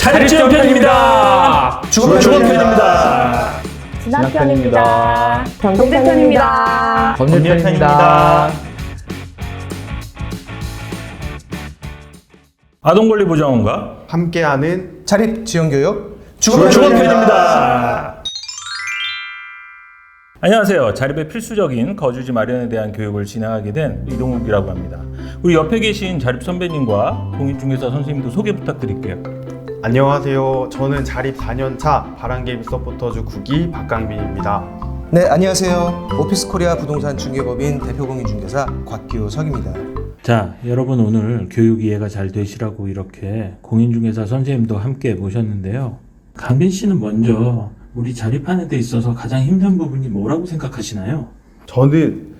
자립지원 편입니다. 주거 편입니다. 진학편입니다. 경제편입니다. 법률편입니다. 아동권리보장원과 함께하는 자립지원교육 주거편입니다. 안녕하세요. 자립의 필수적인 거주지 마련에 대한 교육을 진행하게 된 이동욱이라고 합니다. 우리 옆에 계신 자립 선배님과 공인중개사 선생님도 소개 부탁드릴게요. 안녕하세요. 저는 자립 4년차 바람개비 서포터즈 9기 박강빈입니다. 네, 안녕하세요. 오피스코리아 부동산 중개법인 대표공인중개사 곽규석입니다. 자, 여러분 오늘 교육 이해가 잘 되시라고 이렇게 공인중개사 선생님도 함께 모셨는데요. 강빈 씨는 먼저 우리 자립하는 데 있어서 가장 힘든 부분이 뭐라고 생각하시나요? 저는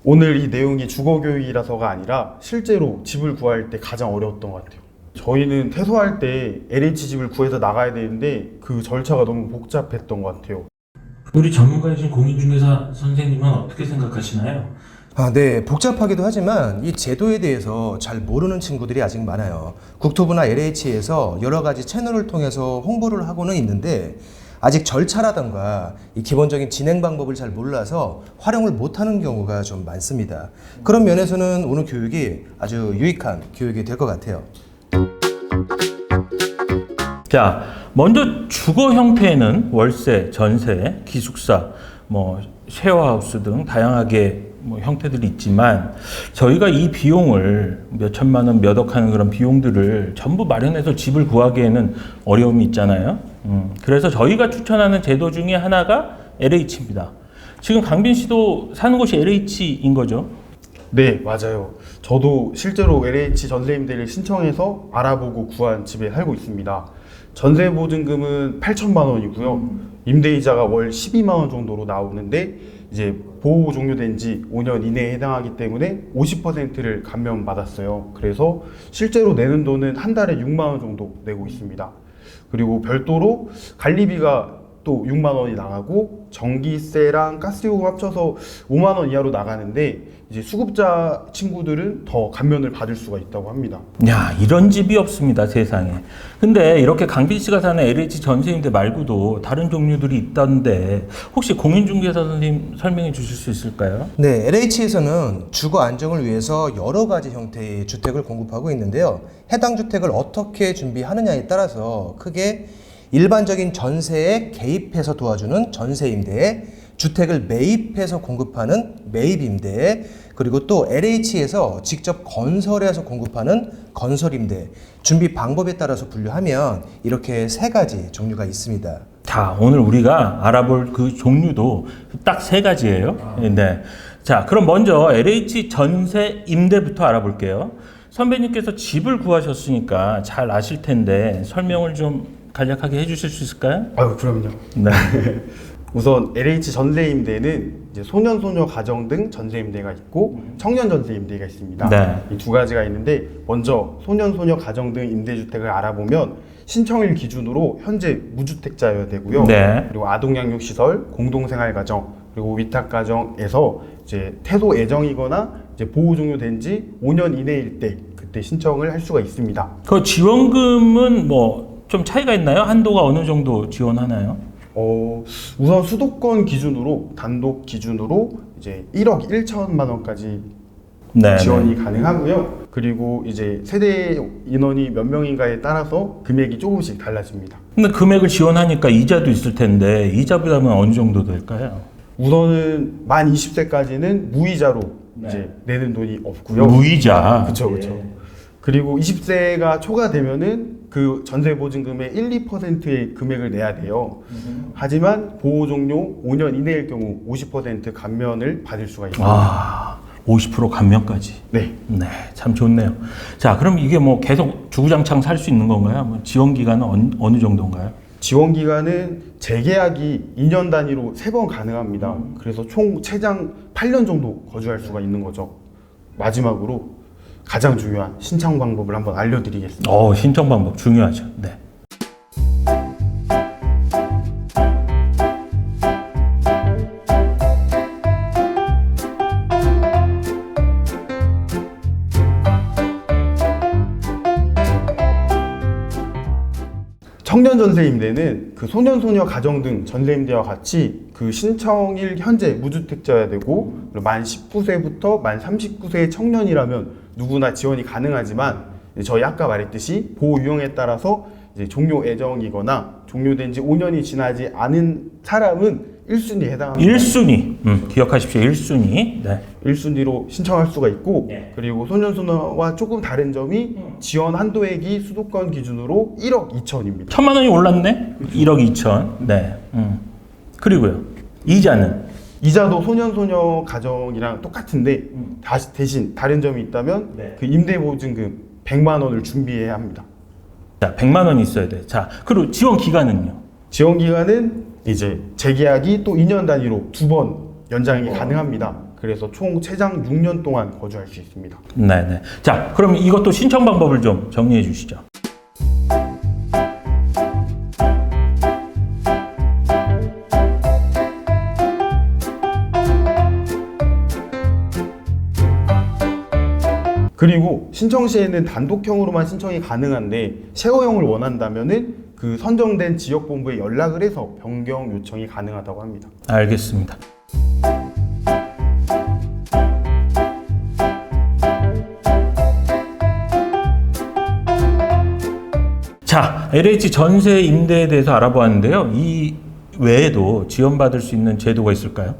오늘 이 내용이 주거교육이라서가 아니라 실제로 집을 구할 때 가장 어려웠던 것 같아요. 저희는 퇴소할 때 LH집을 구해서 나가야 되는데 그 절차가 너무 복잡했던 것 같아요. 우리 전문가이신 공인중개사 선생님은 어떻게 생각하시나요? 네, 복잡하기도 하지만 이 제도에 대해서 잘 모르는 친구들이 아직 많아요. 국토부나 LH에서 여러 가지 채널을 통해서 홍보를 하고는 있는데 아직 절차라던가 이 기본적인 진행 방법을 잘 몰라서 활용을 못하는 경우가 좀 많습니다. 그런 면에서는 오늘 교육이 아주 유익한 교육이 될 것 같아요. 자, 먼저 주거 형태에는 월세, 전세, 기숙사, 쉐어하우스 등 다양하게 형태들이 있지만 저희가 이 비용을 몇 천만 원, 몇 억 하는 그런 비용들을 전부 마련해서 집을 구하기에는 어려움이 있잖아요. 그래서 저희가 추천하는 제도 중에 하나가 LH입니다. 지금 강빈 씨도 사는 곳이 LH인 거죠? 네, 맞아요. 저도 실제로 LH 전세임대를 신청해서 알아보고 구한 집에 살고 있습니다. 전세보증금은 8천만 원이고요. 임대이자가 월 12만 원 정도로 나오는데 이제 보호 종료된 지 5년 이내에 해당하기 때문에 50%를 감면받았어요. 그래서 실제로 내는 돈은 한 달에 6만 원 정도 내고 있습니다. 그리고 별도로 관리비가 또 6만 원이 나가고 전기세랑 가스요금 합쳐서 5만 원 이하로 나가는데 이제 수급자 친구들은 더 감면을 받을 수가 있다고 합니다. 야, 이런 집이 없습니다, 세상에. 근데 이렇게 강빈 씨가 사는 LH 전세임대 말고도 다른 종류들이 있던데 혹시 공인중개사 선생님 설명해 주실 수 있을까요? 네, LH에서는 주거 안정을 위해서 여러 가지 형태의 주택을 공급하고 있는데요. 해당 주택을 어떻게 준비하느냐에 따라서 크게 일반적인 전세에 개입해서 도와주는 전세임대, 주택을 매입해서 공급하는 매입임대, 그리고 또 LH에서 직접 건설해서 공급하는 건설임대, 준비 방법에 따라서 분류하면 이렇게 세 가지 종류가 있습니다. 자, 오늘 우리가 알아볼 그 종류도 딱 세 가지예요. 네. 자, 그럼 먼저 LH 전세 임대부터 알아볼게요. 선배님께서 집을 구하셨으니까 잘 아실 텐데 설명을 좀 간략하게 해주실 수 있을까요? 아유, 그럼요. 네. 우선 LH 전세임대는 이제 소년소녀 가정 등 전세임대가 있고 청년 전세임대가 있습니다. 네. 이 두 가지가 있는데 먼저 소년소녀 가정 등 임대주택을 알아보면 신청일 기준으로 현재 무주택자여야 되고요. 네. 그리고 아동양육시설, 공동생활가정, 그리고 위탁가정에서 이제 태소 예정이거나 이제 보호 종료된 지 5년 이내일 때 그때 신청을 할 수가 있습니다. 그 지원금은 좀 차이가 있나요? 한도가 어느 정도 지원하나요? 우선 수도권 기준으로 단독 기준으로 이제 1억 1천만 원까지 네, 지원이 가능하고요. 그리고 이제 세대 인원이 몇 명인가에 따라서 금액이 조금씩 달라집니다. 근데 금액을 지원하니까 이자도 있을 텐데 이자 부담은 어느 정도 될까요? 우선은 만 20세까지는 무이자로 이제 내는 돈이 없고요. 무이자. 그렇죠, 그렇죠. 그리고 20세가 초과되면은 그 전세보증금의 1, 2%의 금액을 내야 돼요. 하지만 보호 종료 5년 이내일 경우 50% 감면을 받을 수가 있습니다. 50% 감면까지. 네. 네, 참 좋네요. 자, 그럼 이게 계속 주구장창 살 수 있는 건가요? 지원 기간은 어느 정도인가요? 지원 기간은 재계약이 2년 단위로 3번 가능합니다. 그래서 총 최장 8년 정도 거주할 수가 있는 거죠. 마지막으로 가장 중요한 신청 방법을 한번 알려드리겠습니다. 신청 방법 중요하죠. 네. 청년 전세 임대는 그 소년 소녀 가정 등 전세 임대와 같이 그 신청일 현재 무주택자여야 되고 만 19세부터 만 39세의 청년이라면 누구나 지원이 가능하지만 저희 아까 말했듯이 보호 유형에 따라서 이제 종료 예정이거나 종료된 지 5년이 지나지 않은 사람은 1순위에 해당합니다. 1순위. 기억하십시오. 1순위. 네. 1순위로 신청할 수가 있고 네. 그리고 소년소녀와 조금 다른 점이 지원 한도액이 수도권 기준으로 1억 2천입니다. 1,000만 원이 올랐네. 1억 2천. 네. 그리고요. 이자는 이자도 소년소녀 가정이랑 똑같은데 대신 다른 점이 있다면 네. 그 임대보증금 100만 원을 준비해야 합니다. 자, 100만 원이 있어야 돼. 자, 그리고 지원 기간은요. 지원 기간은 이제 재계약이 또 2년 단위로 2번 연장이 가능합니다. 그래서 총 최장 6년 동안 거주할 수 있습니다. 네, 네. 자, 그럼 이것도 신청 방법을 좀 정리해 주시죠. 그리고 신청 시에는 단독형으로만 신청이 가능한데 쉐어형을 원한다면은 그 선정된 지역본부에 연락을 해서 변경 요청이 가능하다고 합니다. 알겠습니다. 자, LH 전세 임대에 대해서 알아보았는데요. 이 외에도 지원받을 수 있는 제도가 있을까요?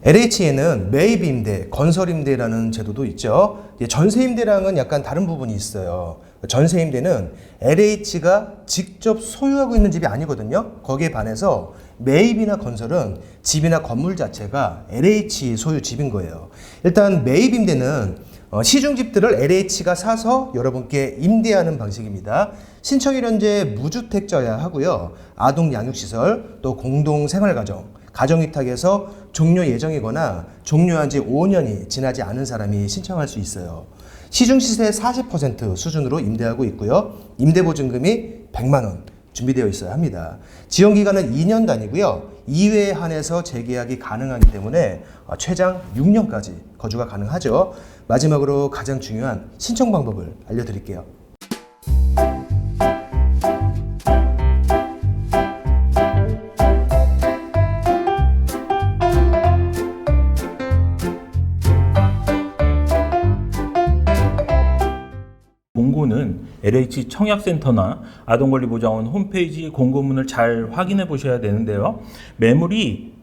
LH에는 매입 임대, 건설 임대라는 제도도 있죠. 전세 임대랑은 약간 다른 부분이 있어요. 전세 임대는 LH가 직접 소유하고 있는 집이 아니거든요. 거기에 반해서 매입이나 건설은 집이나 건물 자체가 LH 소유 집인 거예요. 일단 매입 임대는 시중집들을 LH가 사서 여러분께 임대하는 방식입니다. 신청일 현재 무주택자여야 하고요. 아동 양육시설, 또 공동생활가정, 가정위탁에서 종료 예정이거나 종료한 지 5년이 지나지 않은 사람이 신청할 수 있어요. 시중시세 40% 수준으로 임대하고 있고요. 임대보증금이 100만 원 준비되어 있어야 합니다. 지원기간은 2년 단위고요. 2회에 한해서 재계약이 가능하기 때문에 최장 6년까지 거주가 가능하죠. 마지막으로 가장 중요한 신청 방법을 알려드릴게요. 공고는 LH 청약센터나 아동권리보장원 홈페이지 공고문을 잘 확인해 보셔야 되는데요. 매물이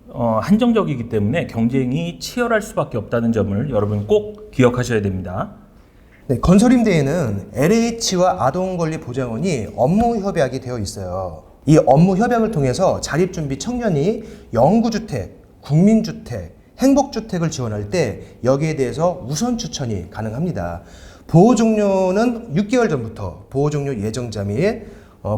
한정적이기 때문에 경쟁이 치열할 수밖에 없다는 점을 여러분 꼭 기억하셔야 됩니다. 네, 건설임대에는 LH와 아동권리보장원이 업무 협약이 되어 있어요. 이 업무 협약을 통해서 자립준비 청년이 영구주택, 국민주택, 행복주택을 지원할 때 여기에 대해서 우선 추천이 가능합니다. 보호 종료는 6개월 전부터 보호 종료 예정자 및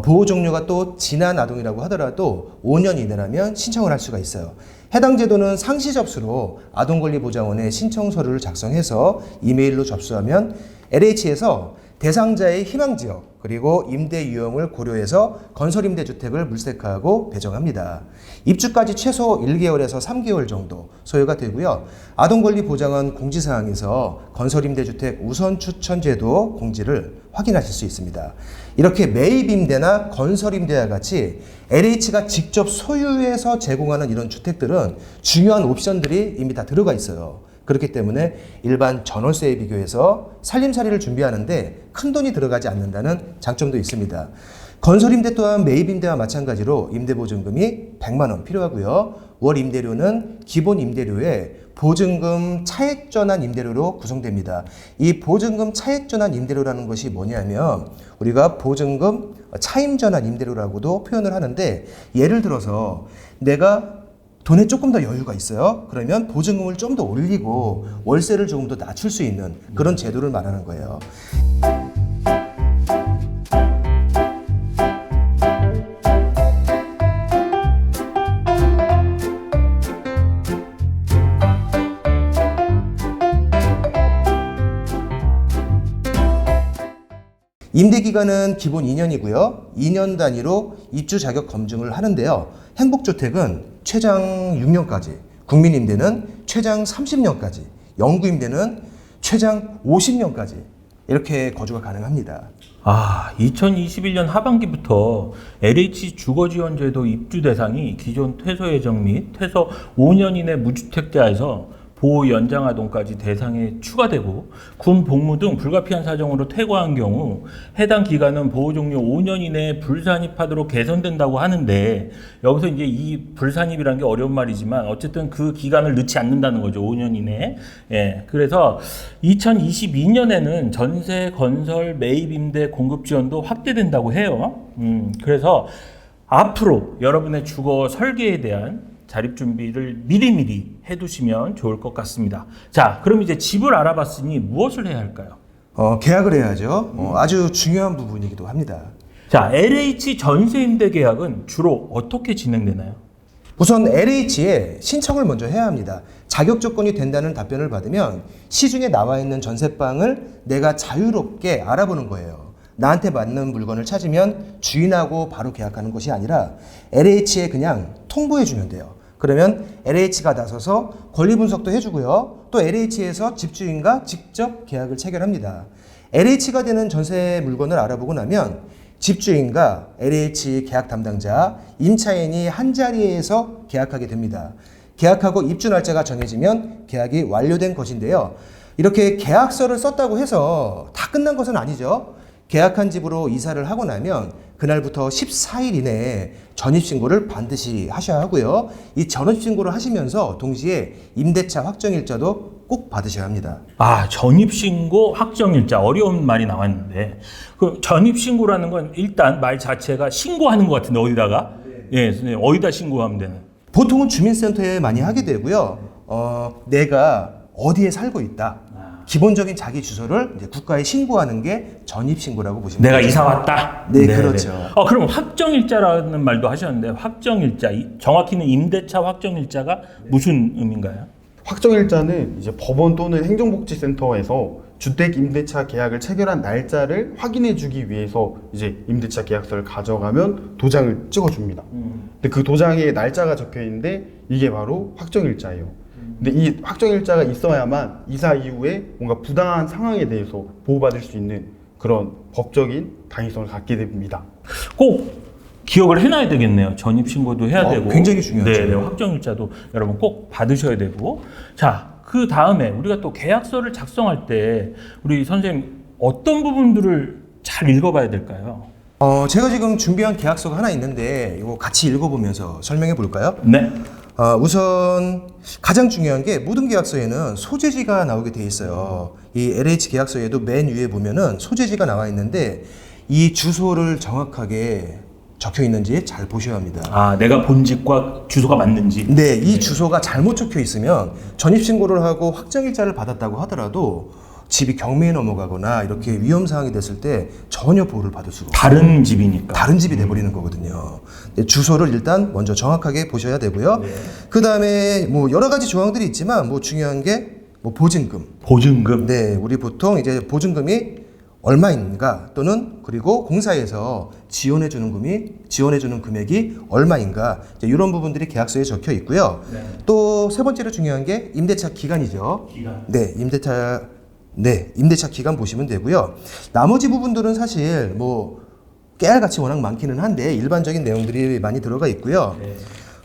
보호 종료가 또 지난 아동이라고 하더라도 5년 이내라면 신청을 할 수가 있어요. 해당 제도는 상시 접수로 아동권리보장원에 신청 서류를 작성해서 이메일로 접수하면 LH에서 대상자의 희망지역 그리고 임대 유형을 고려해서 건설임대주택을 물색하고 배정합니다. 입주까지 최소 1개월에서 3개월 정도 소요가 되고요. 아동권리보장원 공지사항에서 건설임대주택 우선추천제도 공지를 확인하실 수 있습니다. 이렇게 매입임대나 건설임대와 같이 LH가 직접 소유해서 제공하는 이런 주택들은 중요한 옵션들이 이미 다 들어가 있어요. 그렇기 때문에 일반 전월세에 비교해서 살림살이를 준비하는데 큰돈이 들어가지 않는다는 장점도 있습니다. 건설임대 또한 매입임대와 마찬가지로 임대보증금이 100만 원 필요하고요. 월 임대료는 기본 임대료에 보증금 차액전환 임대료로 구성됩니다. 이 보증금 차액전환 임대료라는 것이 뭐냐면 우리가 보증금 차임전환 임대료라고도 표현을 하는데 예를 들어서 내가 돈에 조금 더 여유가 있어요. 그러면 보증금을 좀 더 올리고 월세를 조금 더 낮출 수 있는 그런 제도를 말하는 거예요. 임대기간은 기본 2년이고요. 2년 단위로 입주 자격 검증을 하는데요. 행복주택은 최장 6년까지, 국민임대는 최장 30년까지, 영구임대는 최장 50년까지 이렇게 거주가 가능합니다. 2021년 하반기부터 LH 주거지원제도 입주 대상이 기존 퇴소 예정 및 퇴소 5년 이내 무주택자에서 보호 연장 아동까지 대상에 추가되고 군 복무 등 불가피한 사정으로 퇴거한 경우 해당 기간은 보호 종료 5년 이내에 불산입하도록 개선된다고 하는데, 여기서 이제 이 불산입이라는 게 어려운 말이지만 어쨌든 그 기간을 늦지 않는다는 거죠. 5년 이내에. 예. 그래서 2022년에는 전세 건설 매입 임대 공급 지원도 확대된다고 해요. 그래서 앞으로 여러분의 주거 설계에 대한 자립 준비를 미리미리 해두시면 좋을 것 같습니다. 자, 그럼 이제 집을 알아봤으니 무엇을 해야 할까요? 계약을 해야죠. 아주 중요한 부분이기도 합니다. 자, LH 전세 임대 계약은 주로 어떻게 진행되나요? 우선 LH에 신청을 먼저 해야 합니다. 자격 조건이 된다는 답변을 받으면 시중에 나와 있는 전세방을 내가 자유롭게 알아보는 거예요. 나한테 맞는 물건을 찾으면 주인하고 바로 계약하는 것이 아니라 LH에 그냥 통보해 주면 돼요. 그러면 LH가 나서서 권리 분석도 해주고요. 또 LH에서 집주인과 직접 계약을 체결합니다. LH가 되는 전세 물건을 알아보고 나면 집주인과 LH 계약 담당자, 임차인이 한 자리에서 계약하게 됩니다. 계약하고 입주 날짜가 정해지면 계약이 완료된 것인데요. 이렇게 계약서를 썼다고 해서 다 끝난 것은 아니죠. 계약한 집으로 이사를 하고 나면 그날부터 14일 이내에 전입신고를 반드시 하셔야 하고요. 이 전입신고를 하시면서 동시에 임대차 확정일자도 꼭 받으셔야 합니다. 전입신고 확정일자, 어려운 말이 나왔는데, 그 전입신고라는 건 일단 말 자체가 신고하는 것 같은데 어디다가? 예, 선생님, 어디다 신고하면 되는? 보통은 주민센터에 많이 하게 되고요. 내가 어디에 살고 있다. 기본적인 자기 주소를 이제 국가에 신고하는 게 전입신고라고 보시면 내가 되죠. 이사 왔다? 네, 그렇죠. 그럼 확정일자라는 말도 하셨는데, 확정일자, 정확히는 임대차 확정일자가 무슨 의미인가요? 확정일자는 이제 법원 또는 행정복지센터에서 주택 임대차 계약을 체결한 날짜를 확인해 주기 위해서 이제 임대차 계약서를 가져가면 도장을 찍어줍니다. 근데 그 도장에 날짜가 적혀 있는데 이게 바로 확정일자예요. 근데 이 확정일자가 있어야만 이사 이후에 뭔가 부당한 상황에 대해서 보호받을 수 있는 그런 법적인 당위성을 갖게 됩니다. 꼭 기억을 해놔야 되겠네요. 전입신고도 해야 되고. 굉장히 중요하죠. 네, 확정일자도 여러분 꼭 받으셔야 되고. 자, 그 다음에 우리가 또 계약서를 작성할 때 우리 선생님 어떤 부분들을 잘 읽어봐야 될까요? 제가 지금 준비한 계약서가 하나 있는데 이거 같이 읽어보면서 설명해 볼까요? 네. 우선 가장 중요한 게 모든 계약서에는 소재지가 나오게 돼 있어요. 이 LH 계약서에도 맨 위에 보면은 소재지가 나와 있는데 이 주소를 정확하게 적혀 있는지 잘 보셔야 합니다. 내가 본 집과 주소가 맞는지. 네, 이 주소가 잘못 적혀 있으면 전입신고를 하고 확정일자를 받았다고 하더라도 집이 경매에 넘어가거나 이렇게 위험 상황이 됐을 때 전혀 보호를 받을 수가 없어요. 다른 집이니까. 다른 집이 돼버리는 거거든요. 네, 주소를 일단 먼저 정확하게 보셔야 되고요. 네. 그 다음에 뭐 여러 가지 조항들이 있지만 뭐 중요한 게 뭐 보증금. 보증금. 네, 우리 보통 이제 보증금이 얼마인가 또는 그리고 공사에서 지원해주는 금액이 얼마인가 이런 부분들이 계약서에 적혀 있고요. 네. 또 세 번째로 중요한 게 임대차 기간이죠. 기간. 네, 임대차 기간 보시면 되고요. 나머지 부분들은 사실 뭐 깨알같이 워낙 많기는 한데 일반적인 내용들이 많이 들어가 있고요. 네.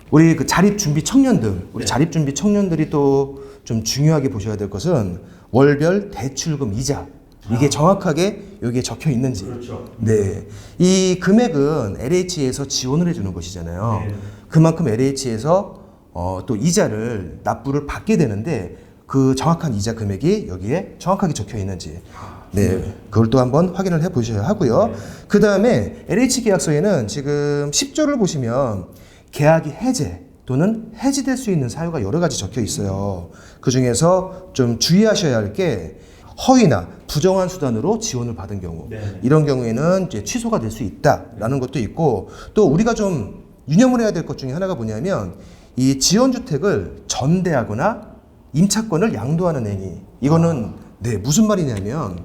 우리 그 자립준비 청년들, 자립준비 청년들이 또 좀 중요하게 보셔야 될 것은 월별 대출금 이자. 이게 정확하게 여기에 적혀 있는지. 그렇죠. 네. 이 금액은 LH에서 지원을 해주는 것이잖아요. 네. 그만큼 LH에서 또 이자를 납부를 받게 되는데 그 정확한 이자 금액이 여기에 정확하게 적혀 있는지. 네. 그걸 또 한번 확인을 해 보셔야 하고요. 그 다음에 LH 계약서에는 지금 10조를 보시면 계약이 해제 또는 해지될 수 있는 사유가 여러 가지 적혀 있어요. 그 중에서 좀 주의하셔야 할 게 허위나 부정한 수단으로 지원을 받은 경우, 이런 경우에는 이제 취소가 될 수 있다라는 것도 있고, 또 우리가 좀 유념을 해야 될 것 중에 하나가 뭐냐면 이 지원주택을 전대하거나 임차권을 양도하는 행위. 이거는 무슨 말이냐면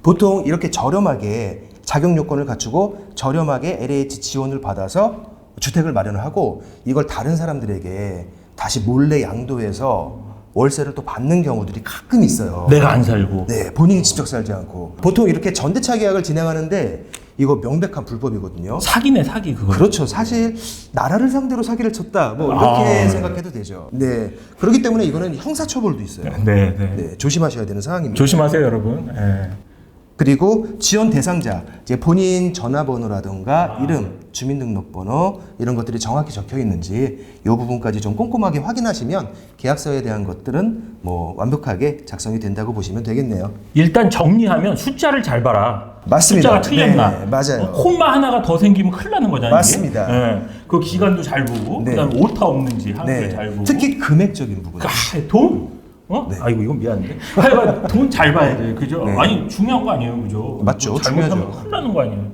보통 이렇게 저렴하게 자격 요건을 갖추고 저렴하게 LH 지원을 받아서 주택을 마련을 하고 이걸 다른 사람들에게 다시 몰래 양도해서 월세를 또 받는 경우들이 가끔 있어요. 내가 안 살고. 네, 본인이 직접 살지 않고. 보통 이렇게 전대차 계약을 진행하는데 이거 명백한 불법이거든요. 사기네 사기 그거. 그렇죠. 사실 나라를 상대로 사기를 쳤다. 뭐 이렇게 생각해도 되죠. 네. 그렇기 때문에 이거는 형사처벌도 있어요. 네, 네. 네, 조심하셔야 되는 상황입니다. 조심하세요, 여러분. 예. 그리고 지원 대상자, 이제 본인 전화번호라든가 이름, 주민등록번호 이런 것들이 정확히 적혀 있는지 이 부분까지 좀 꼼꼼하게 확인하시면 계약서에 대한 것들은 뭐 완벽하게 작성이 된다고 보시면 되겠네요. 일단 정리하면 숫자를 잘 봐라. 맞습니다. 숫자가 틀렸나? 네, 맞아요. 콤마 하나가 더 생기면 큰일 나는 거잖아요. 맞습니다. 이게. 예. 그 기간도 잘 보고, 네. 그다음에 오타 없는지 한글 네. 잘 보고. 특히 금액적인 부분. 돈? 어? 네. 아이고 이건 미안한데. 돈 잘 봐야 돼, 그죠? 네. 아니 중요한 거 아니에요, 그죠? 맞죠, 뭐 잘못하면 중요하죠. 큰일 나는 거 아니에요,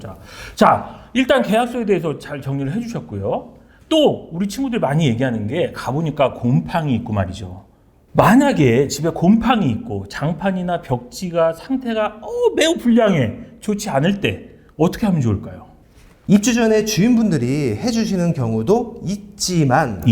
자, 일단 계약서에 대해서 잘 정리를 해주셨고요. 또 우리 친구들 많이 얘기하는 게 가보니까 곰팡이 있고 말이죠. 만약에 집에 곰팡이 있고 장판이나 벽지가 상태가 매우 불량해 좋지 않을 때 어떻게 하면 좋을까요? 입주 전에 주인분들이 해주시는 경우도 있지만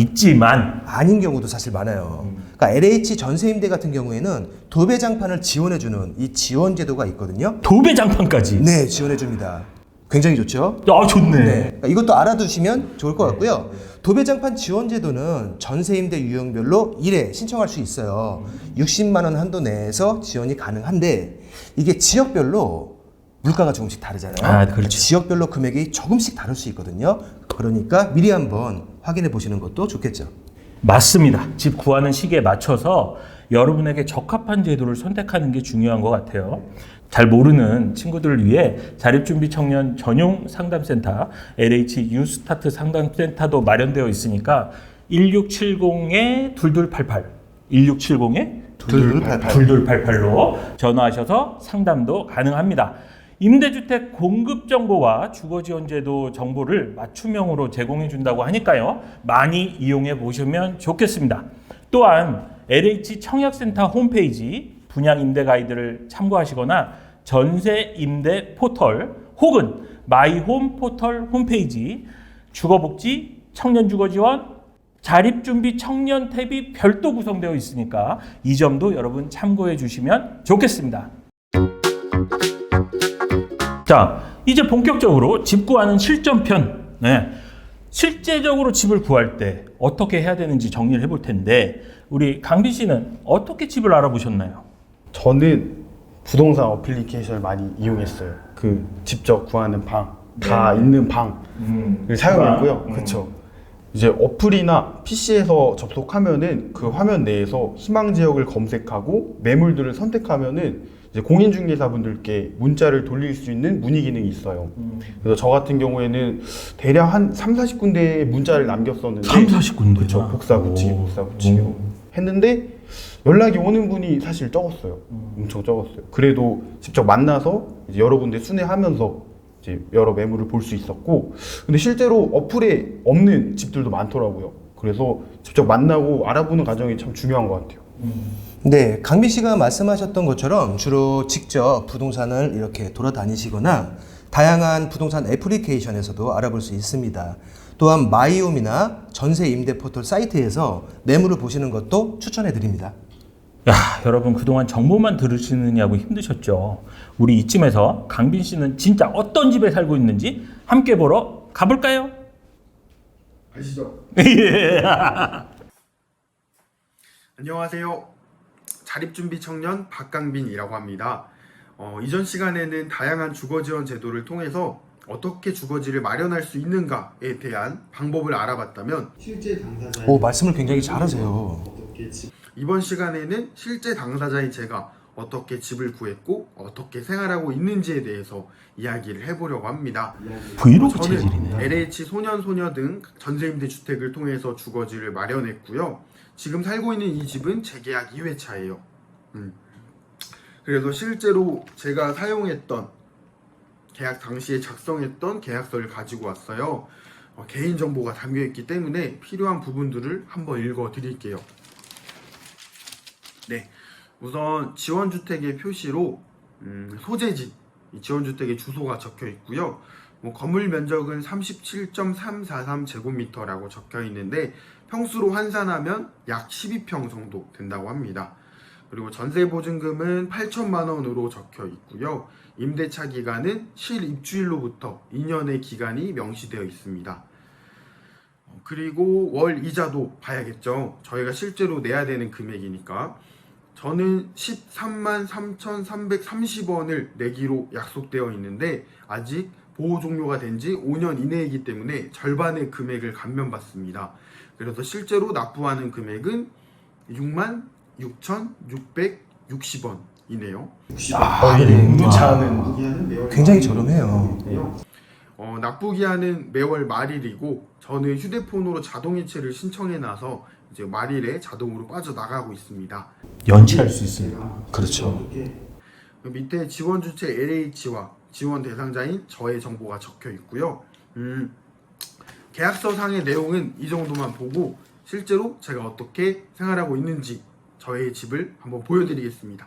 아닌 경우도 사실 많아요. 그러니까 LH 전세임대 같은 경우에는 도배장판을 지원해주는 이 지원 제도가 있거든요. 도배장판까지. 네, 지원해줍니다. 굉장히 좋죠. 아 좋네. 네, 그러니까 이것도 알아두시면 좋을 것 같고요. 도배장판 지원 제도는 전세임대 유형별로 1회 신청할 수 있어요. 60만 원 한도 내에서 지원이 가능한데 이게 지역별로 물가가 조금씩 다르잖아요. 아, 그렇죠. 지역별로 금액이 조금씩 다를 수 있거든요. 그러니까 미리 한번 확인해 보시는 것도 좋겠죠. 맞습니다. 집 구하는 시기에 맞춰서 여러분에게 적합한 제도를 선택하는 게 중요한 것 같아요. 잘 모르는 친구들을 위해 자립준비 청년 전용 상담센터 LH 유스타트 상담센터도 마련되어 있으니까 1670-2288 1670-2288로 전화하셔서 상담도 가능합니다. 임대주택 공급 정보와 주거지원제도 정보를 맞춤형으로 제공해 준다고 하니까요. 많이 이용해 보시면 좋겠습니다. 또한 LH 청약센터 홈페이지 분양 임대 가이드를 참고하시거나 전세 임대 포털 혹은 마이홈 포털 홈페이지 주거복지 청년주거지원 자립준비 청년 탭이 별도 구성되어 있으니까 이 점도 여러분 참고해 주시면 좋겠습니다. 자, 이제 본격적으로 집 구하는 실전편. 네. 실제적으로 집을 구할 때 어떻게 해야 되는지 정리를 해볼 텐데 우리 강빈 씨는 어떻게 집을 알아보셨나요? 저는 부동산 어플리케이션을 많이 이용했어요. 그 직접 구하는 방, 다 있는 방을 사용했고요. 그렇죠. 이제 어플이나 PC에서 접속하면은 그 화면 내에서 희망 지역을 검색하고 매물들을 선택하면은 이제 공인중개사분들께 문자를 돌릴 수 있는 문의 기능이 있어요. 그래서 저 같은 경우에는 대략 한 3-40군데의 문자를 남겼었는데 3-40군데? 그렇죠. 복사 붙이기로 했는데 연락이 오는 분이 사실 적었어요. 엄청 적었어요. 그래도 직접 만나서 이제 여러 군데 순회하면서 이제 여러 매물을 볼 수 있었고, 근데 실제로 어플에 없는 집들도 많더라고요. 그래서 직접 만나고 알아보는 과정이 참 중요한 것 같아요. 네, 강민 씨가 말씀하셨던 것처럼 주로 직접 부동산을 이렇게 돌아다니시거나 다양한 부동산 애플리케이션에서도 알아볼 수 있습니다. 또한 마이홈이나 전세 임대 포털 사이트에서 매물을 보시는 것도 추천해 드립니다. 야, 여러분 그동안 정보만 들으시느냐고 힘드셨죠? 우리 이쯤에서 강빈 씨는 진짜 어떤 집에 살고 있는지 함께 보러 가볼까요? 아시죠? 예. 안녕하세요. 자립준비 청년 박강빈이라고 합니다. 이전 시간에는 다양한 주거지원 제도를 통해서 어떻게 주거지를 마련할 수 있는가에 대한 방법을 알아봤다면 실제 당사자의 오, 말씀을 굉장히 잘하세요. 이번 시간에는 실제 당사자인 제가 어떻게 집을 구했고 어떻게 생활하고 있는지에 대해서 이야기를 해보려고 합니다. 브이로그 저는 체질이네. LH 소년소녀 등 전세임대 주택을 통해서 주거지를 마련했고요. 지금 살고 있는 이 집은 재계약 2회차예요. 그래서 실제로 제가 사용했던 계약 당시에 작성했던 계약서를 가지고 왔어요. 개인정보가 담겨있기 때문에 필요한 부분들을 한번 읽어드릴게요. 네, 우선 지원주택의 표시로 소재지, 이 지원주택의 주소가 적혀 있고요. 건물 면적은 37.343제곱미터라고 적혀 있는데 평수로 환산하면 약 12평 정도 된다고 합니다. 그리고 전세보증금은 8천만 원으로 적혀 있고요. 임대차 기간은 실입주일로부터 2년의 기간이 명시되어 있습니다. 그리고 월 이자도 봐야겠죠. 저희가 실제로 내야 되는 금액이니까. 저는 13만 3,330원을 내기로 약속되어 있는데 아직 보호 종료가 된 지 5년 이내이기 때문에 절반의 금액을 감면받습니다. 그래서 실제로 납부하는 금액은 6만 6,660원이네요. 무차는 굉장히 저렴해요. 납부기한은 매월 말일이고 저는 휴대폰으로 자동이체를 신청해놔서 이제 말일에 자동으로 빠져나가고 있습니다. 연체할 수 있어요. 그렇죠. 밑에 지원 주체 LH와 지원 대상자인 저의 정보가 적혀 있고요. 계약서 상의 내용은 이 정도만 보고 실제로 제가 어떻게 생활하고 있는지 저의 집을 한번 보여드리겠습니다.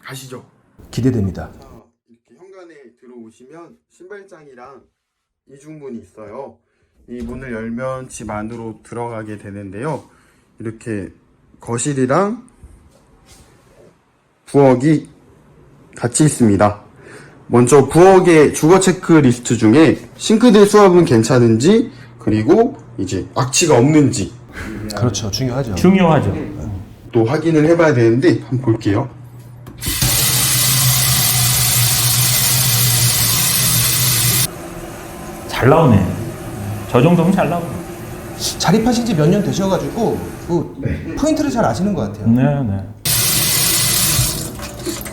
가시죠. 기대됩니다. 이렇게 현관에 들어오시면 신발장이랑 이중문이 있어요. 이 문을 열면 집 안으로 들어가게 되는데요. 이렇게 거실이랑 부엌이 같이 있습니다. 먼저 부엌의 주거 체크리스트 중에 싱크대 수압은 괜찮은지, 그리고 이제 악취가 없는지 그렇죠. 중요하죠. 중요하죠. 또 확인을 해봐야 되는데 한번 볼게요. 잘 나오네. 저 정도면 잘 나오네. 자립하신 지 몇 년 되셔가지고 그 포인트를 잘 아시는 것 같아요. 네, 네.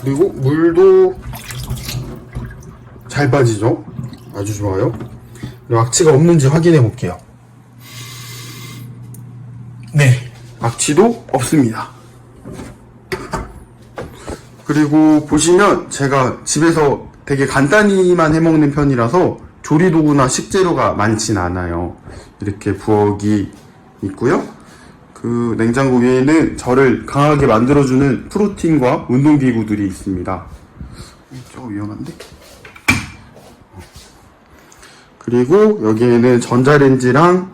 그리고 물도 잘 빠지죠? 아주 좋아요. 그리고 악취가 없는지 확인해 볼게요. 네, 악취도 없습니다. 그리고 보시면 제가 집에서 되게 간단히만 해먹는 편이라서 조리도구나 식재료가 많진 않아요. 이렇게 부엌이 있고요. 그 냉장고 위에는 저를 강하게 만들어주는 프로틴과 운동기구들이 있습니다. 저거 위험한데? 그리고 여기에는 전자레인지랑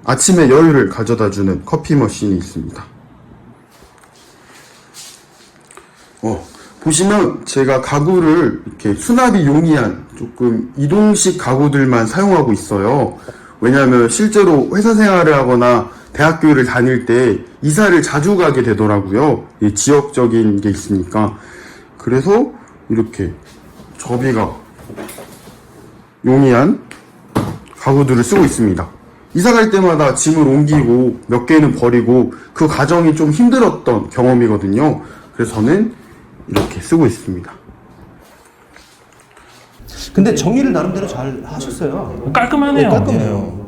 아침에 여유를 가져다주는 커피 머신이 있습니다. 보시면 제가 가구를 이렇게 수납이 용이한 조금 이동식 가구들만 사용하고 있어요. 왜냐하면 실제로 회사 생활을 하거나 대학교를 다닐 때 이사를 자주 가게 되더라고요. 이 지역적인 게 있으니까. 그래서 이렇게 접이가 용이한 가구들을 쓰고 있습니다. 이사 갈 때마다 짐을 옮기고 몇 개는 버리고 그 과정이 좀 힘들었던 경험이거든요. 그래서 저는 이렇게 쓰고 있습니다. 근데 정리를 나름대로 잘 하셨어요. 깔끔하네요. 네, 깔끔해요.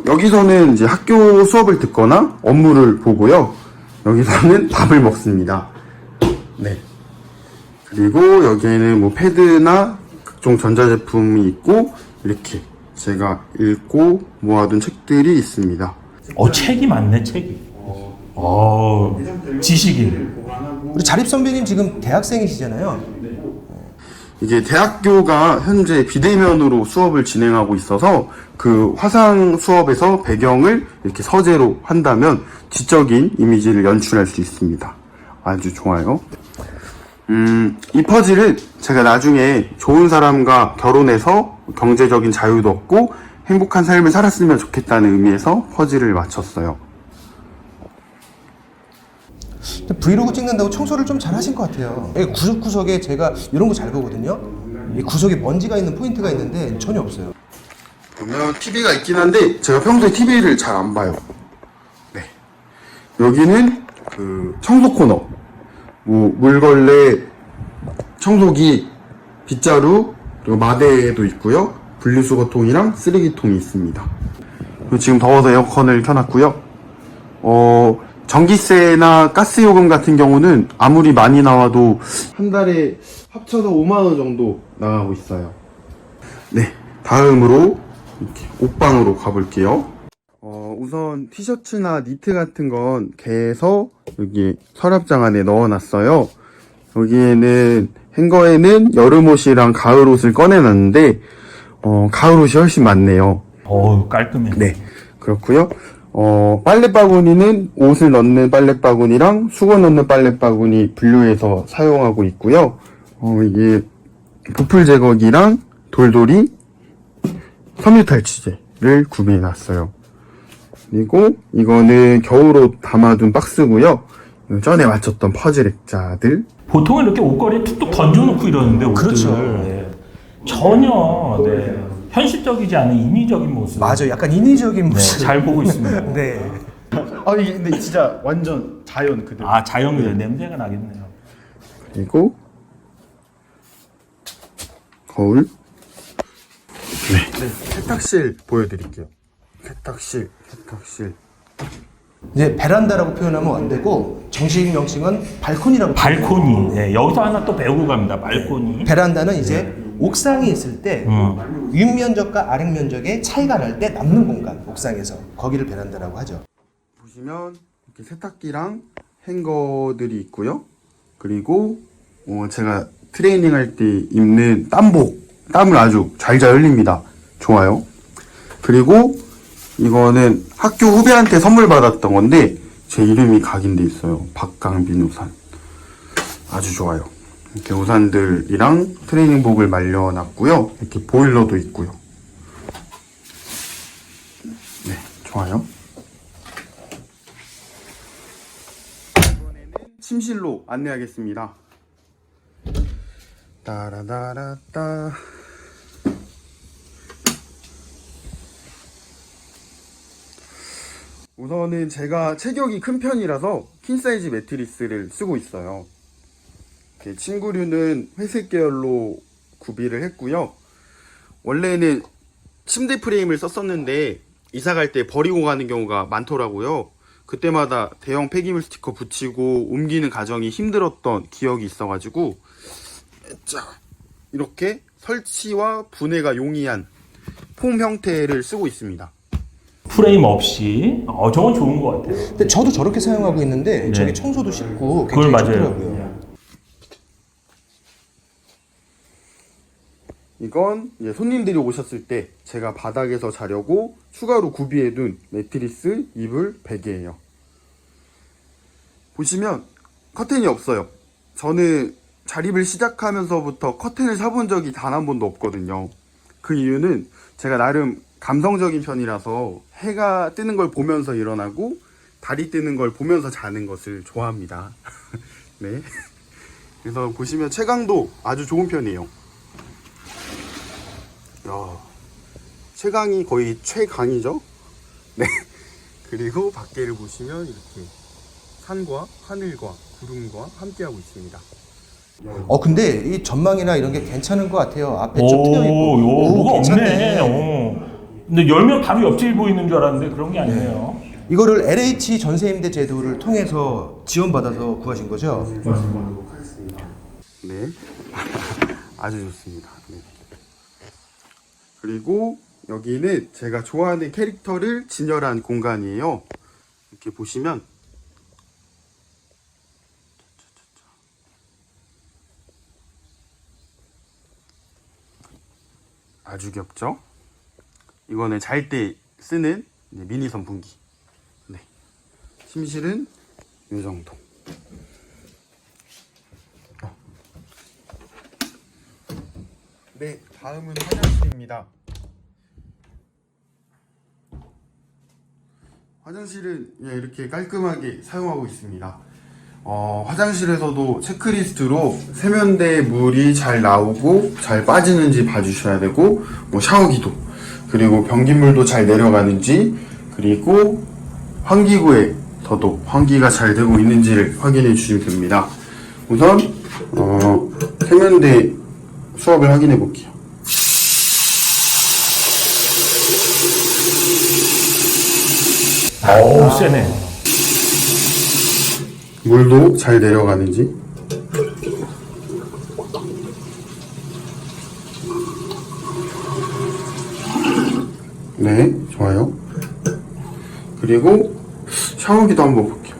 여기서는 이제 학교 수업을 듣거나 업무를 보고요. 여기서는 밥을 먹습니다. 네. 그리고 여기에는 뭐 패드나 각종 전자제품이 있고 이렇게 제가 읽고 모아둔 책들이 있습니다. 책이 많네, 책이. 지식이. 우리 자립 선배님 지금 대학생이시잖아요. 이게 대학교가 현재 비대면으로 수업을 진행하고 있어서 그 화상 수업에서 배경을 이렇게 서재로 한다면 지적인 이미지를 연출할 수 있습니다. 아주 좋아요. 이 퍼즐은 제가 나중에 좋은 사람과 결혼해서 경제적인 자유도 얻고 행복한 삶을 살았으면 좋겠다는 의미에서 퍼즐을 맞췄어요. 브이로그 찍는다고 청소를 좀 잘 하신 것 같아요. 구석구석에 제가 이런 거 잘 보거든요. 이 구석에 먼지가 있는 포인트가 있는데 전혀 없어요. 보면 TV가 있긴 한데 제가 평소에 TV를 잘 안 봐요. 네. 여기는 그 청소 코너. 뭐 물걸레, 청소기, 빗자루, 그리고 마대도 있고요. 분리수거통이랑 쓰레기통이 있습니다. 그리고 지금 더워서 에어컨을 켜놨고요. 전기세나 가스요금 같은 경우는 아무리 많이 나와도 한 달에 합쳐서 5만원 정도 나가고 있어요. 네, 다음으로 이렇게 옷방으로 가볼게요. 우선 티셔츠나 니트 같은 건 개에서 여기 서랍장 안에 넣어놨어요. 여기에는 행거에는 여름옷이랑 가을옷을 꺼내놨는데 가을옷이 훨씬 많네요. 깔끔해. 네, 그렇고요. 빨래바구니는 옷을 넣는 빨래바구니랑 수건 넣는 빨래바구니 분류해서 사용하고 있고요. 이게 부풀 제거기랑 돌돌이 섬유 탈취제를 구매해 놨어요. 그리고 이거는 겨울옷 담아둔 박스고요. 전에 맞췄던 퍼즐 액자들. 보통은 이렇게 옷걸이에 툭툭 던져놓고 이러는데 옷들. 그렇죠. 네. 전혀 네. 현실적이지 않은 인위적인 모습. 맞아요. 약간 인위적인 네, 모습. 잘 보고 있습니다. 네. 이게 근데 진짜 완전 자연 그대로. 아 자연 그대로 냄새가 나겠네요. 그리고 거울. 네. 세탁실 보여드릴게요. 세탁실. 이제 베란다라고 표현하면 안 되고 정식 명칭은 발코니라고. 발코니. 네, 여기서 하나 또 배우고 갑니다. 발코니. 베란다는 이제 옥상에 있을 때 윗면적과 아랫면적의 차이가 날 때 남는 공간, 옥상에서 거기를 베란다라고 하죠. 보시면 이렇게 세탁기랑 행거들이 있고요. 그리고 제가 트레이닝 할 때 입는 땀복, 땀을 아주 잘잘 흘립니다. 좋아요. 그리고 이거는 학교 후배한테 선물 받았던 건데 제 이름이 각인돼 있어요. 박강빈 우산. 아주 좋아요. 이렇게 우산들이랑 트레이닝복을 말려놨고요. 이렇게 보일러도 있고요. 네, 좋아요. 이번에는 침실로 안내하겠습니다. 따라다라따. 우선은 제가 체격이 큰 편이라서 킹사이즈 매트리스를 쓰고 있어요. 침구류는 회색 계열로 구비를 했고요. 원래는 침대 프레임을 썼었는데 이사 갈 때 버리고 가는 경우가 많더라고요. 그때마다 대형 폐기물 스티커 붙이고 옮기는 과정이 힘들었던 기억이 있어가지고 이렇게 설치와 분해가 용이한 폼 형태를 쓰고 있습니다. 프레임 없이. 저건 좋은 것 같아요. 근데 저도 저렇게 사용하고 있는데 네. 저게 청소도 쉽고 그걸 굉장히 맞아요. 좋더라고요. 이건 이제 손님들이 오셨을 때 제가 바닥에서 자려고 추가로 구비해둔 매트리스, 이불, 베개예요. 보시면 커튼이 없어요. 저는 자립을 시작하면서부터 커튼을 사본 적이 단 한 번도 없거든요. 그 이유는 제가 나름 감성적인 편이라서 해가 뜨는 걸 보면서 일어나고 달이 뜨는 걸 보면서 자는 것을 좋아합니다. 네. 그래서 보시면 채광도 아주 좋은 편이에요. 채광이 거의 최강이죠. 네. 그리고 밖에를 보시면 이렇게 산과 하늘과 구름과 함께하고 있습니다. 근데 이 전망이나 이런 게 괜찮은 것 같아요. 앞에 좀 트여 있고. 뭐가 괜찮네. 없네. 근데 열면 바로 옆집이 보이는 줄 알았는데 그런 게 아니네요. 이거를 LH 전세임대 제도를 통해서 지원받아서 구하신 거죠? 네. 아주 좋습니다. 네. 그리고 여기는 제가 좋아하는 캐릭터를 진열한 공간이에요. 이렇게 보시면 아주 귀엽죠? 이거는 잘 때 쓰는 미니 선풍기. 네. 침실은 이 정도. 네, 다음은 화장실입니다. 화장실은 이렇게 깔끔하게 사용하고 있습니다. 화장실에서도 체크리스트로 세면대에 물이 잘 나오고 잘 빠지는지 봐주셔야 되고, 샤워기도, 그리고 변기물도 잘 내려가는지, 그리고 환기구에서도 환기가 잘 되고 있는지를 확인해 주시면 됩니다. 우선 세면대 수압을 확인해 볼게요. 세네. 물도 잘 내려가는지. 네, 좋아요. 그리고 샤워기도 한번 볼게요.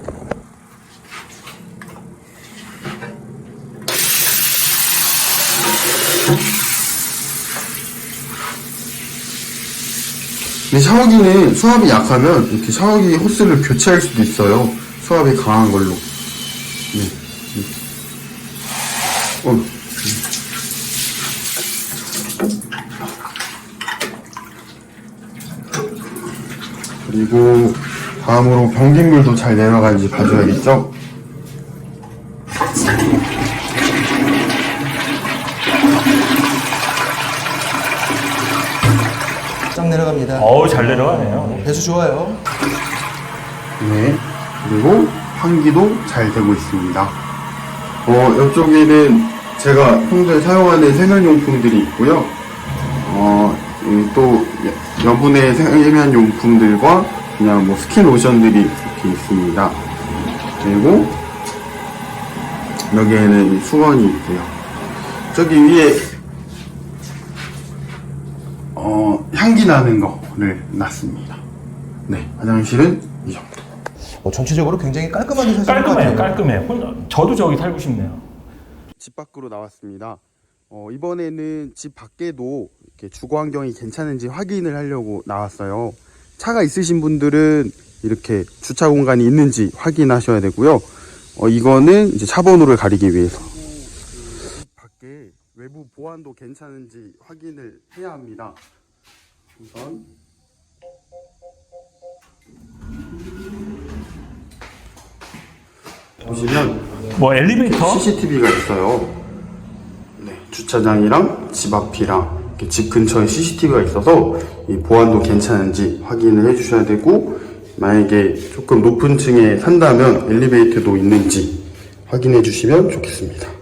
근데 샤워기는 수압이 약하면 이렇게 샤워기 호스를 교체할 수도 있어요. 수압이 강한 걸로. 네. 그리고 다음으로 변기물도 잘 내려가는지 봐줘야겠죠? 쫙 내려갑니다. 어우, 잘 내려가네요. 배수 좋아요. 네. 그리고 환기도 잘 되고 있습니다. 이쪽에는 제가 평소에 사용하는 세면용품들이 있고요. 또 여분의 세면용품들과 그냥 뭐 스킨 로션들이 이렇게 있습니다. 그리고 여기에는 수건이 있고요. 저기 위에 향기 나는 거를 놨습니다. 네, 화장실은 이 정도. 전체적으로 굉장히 깔끔하게 사시는 것 깔끔해요, 같아요. 깔끔해요. 저도 저기 살고 싶네요. 집 밖으로 나왔습니다. 이번에는 집 밖에도 이렇게 주거 환경이 괜찮은지 확인을 하려고 나왔어요. 차가 있으신 분들은 이렇게 주차 공간이 있는지 확인하셔야 되고요. 이거는 이제 차 번호를 가리기 위해서. 집 밖에 외부 보안도 괜찮은지 확인을 해야 합니다. 우선 보시면 뭐 엘리베이터? CCTV가 있어요. 네, 주차장이랑 집 앞이랑 이렇게 집 근처에 CCTV가 있어서 이 보안도 괜찮은지 확인을 해주셔야 되고, 만약에 조금 높은 층에 산다면 엘리베이터도 있는지 확인해 주시면 좋겠습니다.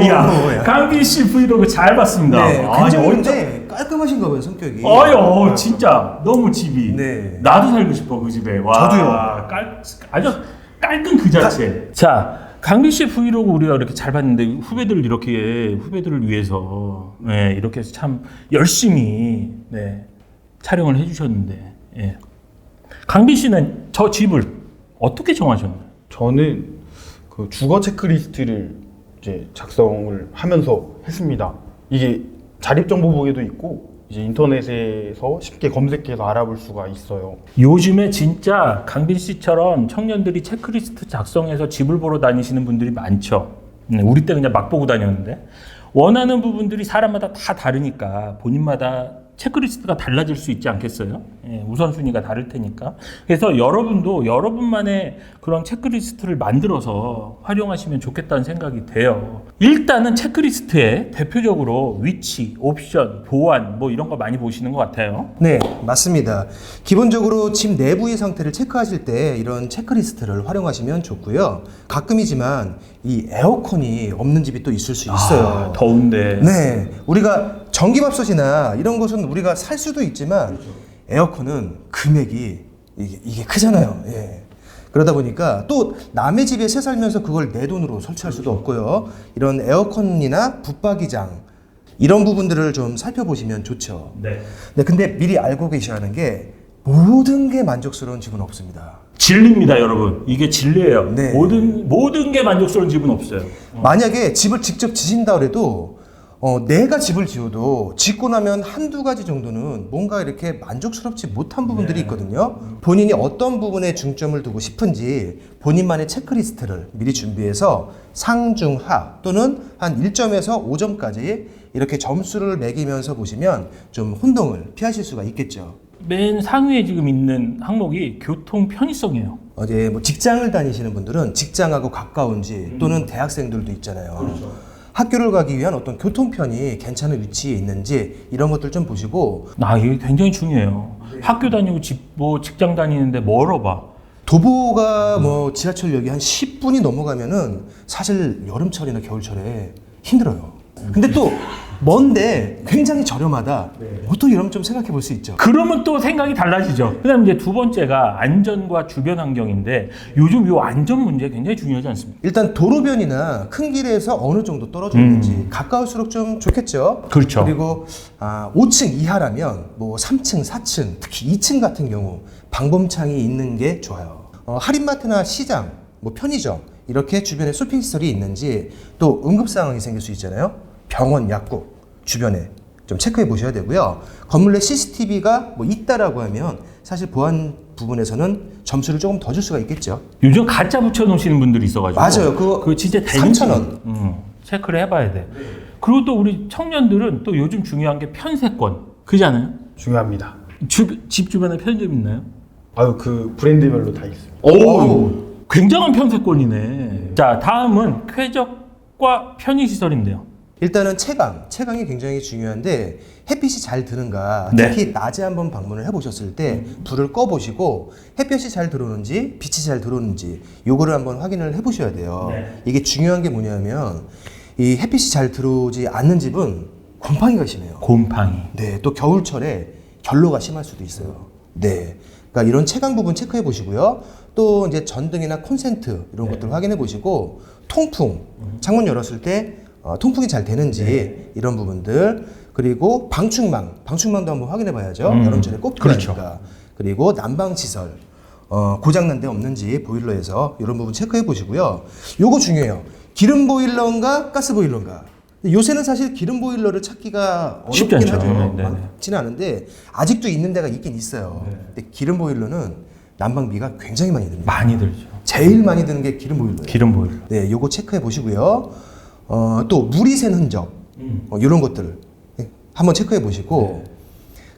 야, 강빈 씨 브이로그 잘 봤습니다. 네, 아니, 굉장히 어쩌- 근데 깔끔하신가 봐요, 성격이. 진짜 너무 집이. 네. 나도 살고 싶어 그 집에. 와, 저도요. 아주 깔끔 그 자체. 자, 강빈 씨 브이로그 우리가 이렇게 잘 봤는데 후배들을 위해서 이렇게 참 열심히 촬영을 해주셨는데, 강빈 씨는 저 집을 어떻게 정하셨나요? 저는 그 주거 체크리스트를 이제 작성을 하면서 했습니다. 이게 자립정보부에도 있고 이제 인터넷에서 쉽게 검색해서 알아볼 수가 있어요. 요즘에 진짜 강빈 씨처럼 청년들이 체크리스트 작성해서 집을 보러 다니시는 분들이 많죠. 우리 때 그냥 막 보고 다녔는데, 원하는 부분들이 사람마다 다 다르니까 본인마다 체크리스트가 달라질 수 있지 않겠어요? 우선순위가 다를 테니까. 그래서 여러분도 여러분만의 그런 체크리스트를 만들어서 활용하시면 좋겠다는 생각이 돼요. 일단은 체크리스트에 대표적으로 위치, 옵션, 보안 뭐 이런 거 많이 보시는 것 같아요. 네, 맞습니다. 기본적으로 집 내부의 상태를 체크하실 때 이런 체크리스트를 활용하시면 좋고요. 가끔이지만 이 에어컨이 없는 집이 또 있을 수 있어요. 더운데. 네, 우리가 전기밥솥이나 이런 것은 우리가 살 수도 있지만 에어컨은 금액이 이게 크잖아요. 예. 그러다 보니까 또 남의 집에 새 살면서 그걸 내 돈으로 설치할 수도 없고요. 이런 에어컨이나 붙박이장 이런 부분들을 좀 살펴보시면 좋죠. 네. 네, 근데 미리 알고 계셔야 하는 게 모든 게 만족스러운 집은 없습니다. 진리입니다, 여러분. 이게 진리예요. 네. 모든 게 만족스러운 집은 없어요. 만약에 집을 직접 지신다 그래도 내가 집을 지어도 짓고 나면 한두 가지 정도는 뭔가 이렇게 만족스럽지 못한 부분들이 있거든요. 본인이 어떤 부분에 중점을 두고 싶은지 본인만의 체크리스트를 미리 준비해서 상중하 또는 한 1점에서 5점까지 이렇게 점수를 매기면서 보시면 좀 혼동을 피하실 수가 있겠죠. 맨 상위에 지금 있는 항목이 교통 편의성이에요. 뭐 직장을 다니시는 분들은 직장하고 가까운지 또는 대학생들도 있잖아요. 학교를 가기 위한 어떤 교통편이 괜찮은 위치에 있는지 이런 것들 좀 보시고, 이게 굉장히 중요해요. 학교 다니고 직장 다니는데 멀어봐. 도보가 뭐 지하철역이 한 10분이 넘어가면은 사실 여름철이나 겨울철에 힘들어요. 근데 또 먼데 굉장히 저렴하다. 또 이러면 좀 생각해 볼 수 있죠. 그러면 또 생각이 달라지죠. 그다음 이제 두 번째가 안전과 주변 환경인데, 요즘 요 안전 문제 굉장히 중요하지 않습니까? 일단 도로변이나 큰 길에서 어느 정도 떨어져 있는지 가까울수록 좀 좋겠죠. 그렇죠. 그리고 5층 이하라면 뭐 3층, 4층, 특히 2층 같은 경우 방범창이 있는 게 좋아요. 할인마트나 시장, 뭐 편의점 이렇게 주변에 쇼핑시설이 있는지, 또 응급 상황이 생길 수 있잖아요. 병원, 약국 주변에 좀 체크해 보셔야 되고요. 건물 내 CCTV가 뭐 있다라고 하면 사실 보안 부분에서는 점수를 조금 더 줄 수가 있겠죠. 요즘 가짜 붙여 놓으시는 분들이 있어가지고. 맞아요. 그거 진짜 3,000원. 체크를 해봐야 돼. 그리고 또 우리 청년들은 또 요즘 중요한 게 편세권. 그잖아요. 중요합니다. 집 주변에 편의점 있나요? 아유, 그 브랜드별로 다 있습니다. 오, 굉장한 편세권이네. 자, 다음은 쾌적과 편의시설인데요. 일단은 채광이 굉장히 중요한데 햇빛이 잘 드는가, 네. 특히 낮에 한번 방문을 해보셨을 때 불을 꺼보시고 햇볕이 잘 들어오는지 빛이 잘 들어오는지 요거를 한번 확인을 해보셔야 돼요. 네. 이게 중요한 게 뭐냐면 이 햇빛이 잘 들어오지 않는 집은 곰팡이가 심해요. 곰팡이. 네, 또 겨울철에 결로가 심할 수도 있어요. 네, 그러니까 이런 채광 부분 체크해 보시고요. 또 이제 전등이나 콘센트 이런 것들 확인해 보시고, 통풍, 창문 열었을 때 통풍이 잘 되는지 이런 부분들, 그리고 방충망도 한번 확인해 봐야죠. 여름철에 꼭 필요하니까. 그렇죠. 그리고 난방 시설 고장난 데 없는지 보일러에서 이런 부분 체크해 보시고요. 요거 중요해요. 기름 보일러인가 가스 보일러인가. 요새는 사실 기름 보일러를 찾기가 쉽지 어렵긴 않죠. 하죠. 네, 네. 많지는 않은데 아직도 있는 데가 있긴 있어요. 근데 기름 보일러는 난방비가 굉장히 많이 듭니다. 많이 들죠. 제일 많이 드는 게 기름 보일러예요. 기름 보일러. 네, 요거 체크해 보시고요. 또 물이 샌 흔적, 이런 것들을 한번 체크해 보시고,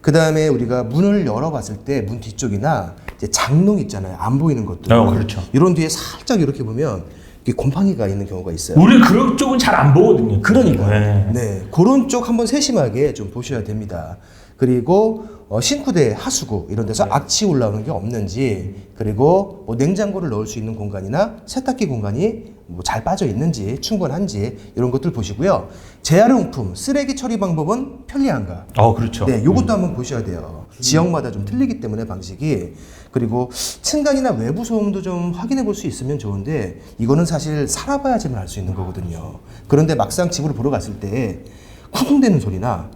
그 다음에 우리가 문을 열어봤을 때 문 뒤쪽이나 이제 장롱 있잖아요. 안 보이는 것들. 그렇죠. 이런 뒤에 살짝 이렇게 보면 이게 곰팡이가 있는 경우가 있어요. 우리 그런 쪽은 잘 안 보거든요. 그러니까 네. 네, 그런 쪽 한번 세심하게 좀 보셔야 됩니다. 그리고 싱크대, 하수구 이런 데서 악취 올라오는 게 없는지, 그리고 뭐 냉장고를 넣을 수 있는 공간이나 세탁기 공간이 뭐 잘 빠져 있는지, 충분한지 이런 것들 보시고요. 재활용품, 쓰레기 처리 방법은 편리한가? 그렇죠. 네, 요것도 한번 보셔야 돼요. 지역마다 좀 틀리기 때문에 방식이. 그리고 층간이나 외부 소음도 좀 확인해 볼 수 있으면 좋은데, 이거는 사실 살아봐야지만 알 수 있는 거거든요. 그런데 막상 집으로 보러 갔을 때 쿵쿵대는 소리나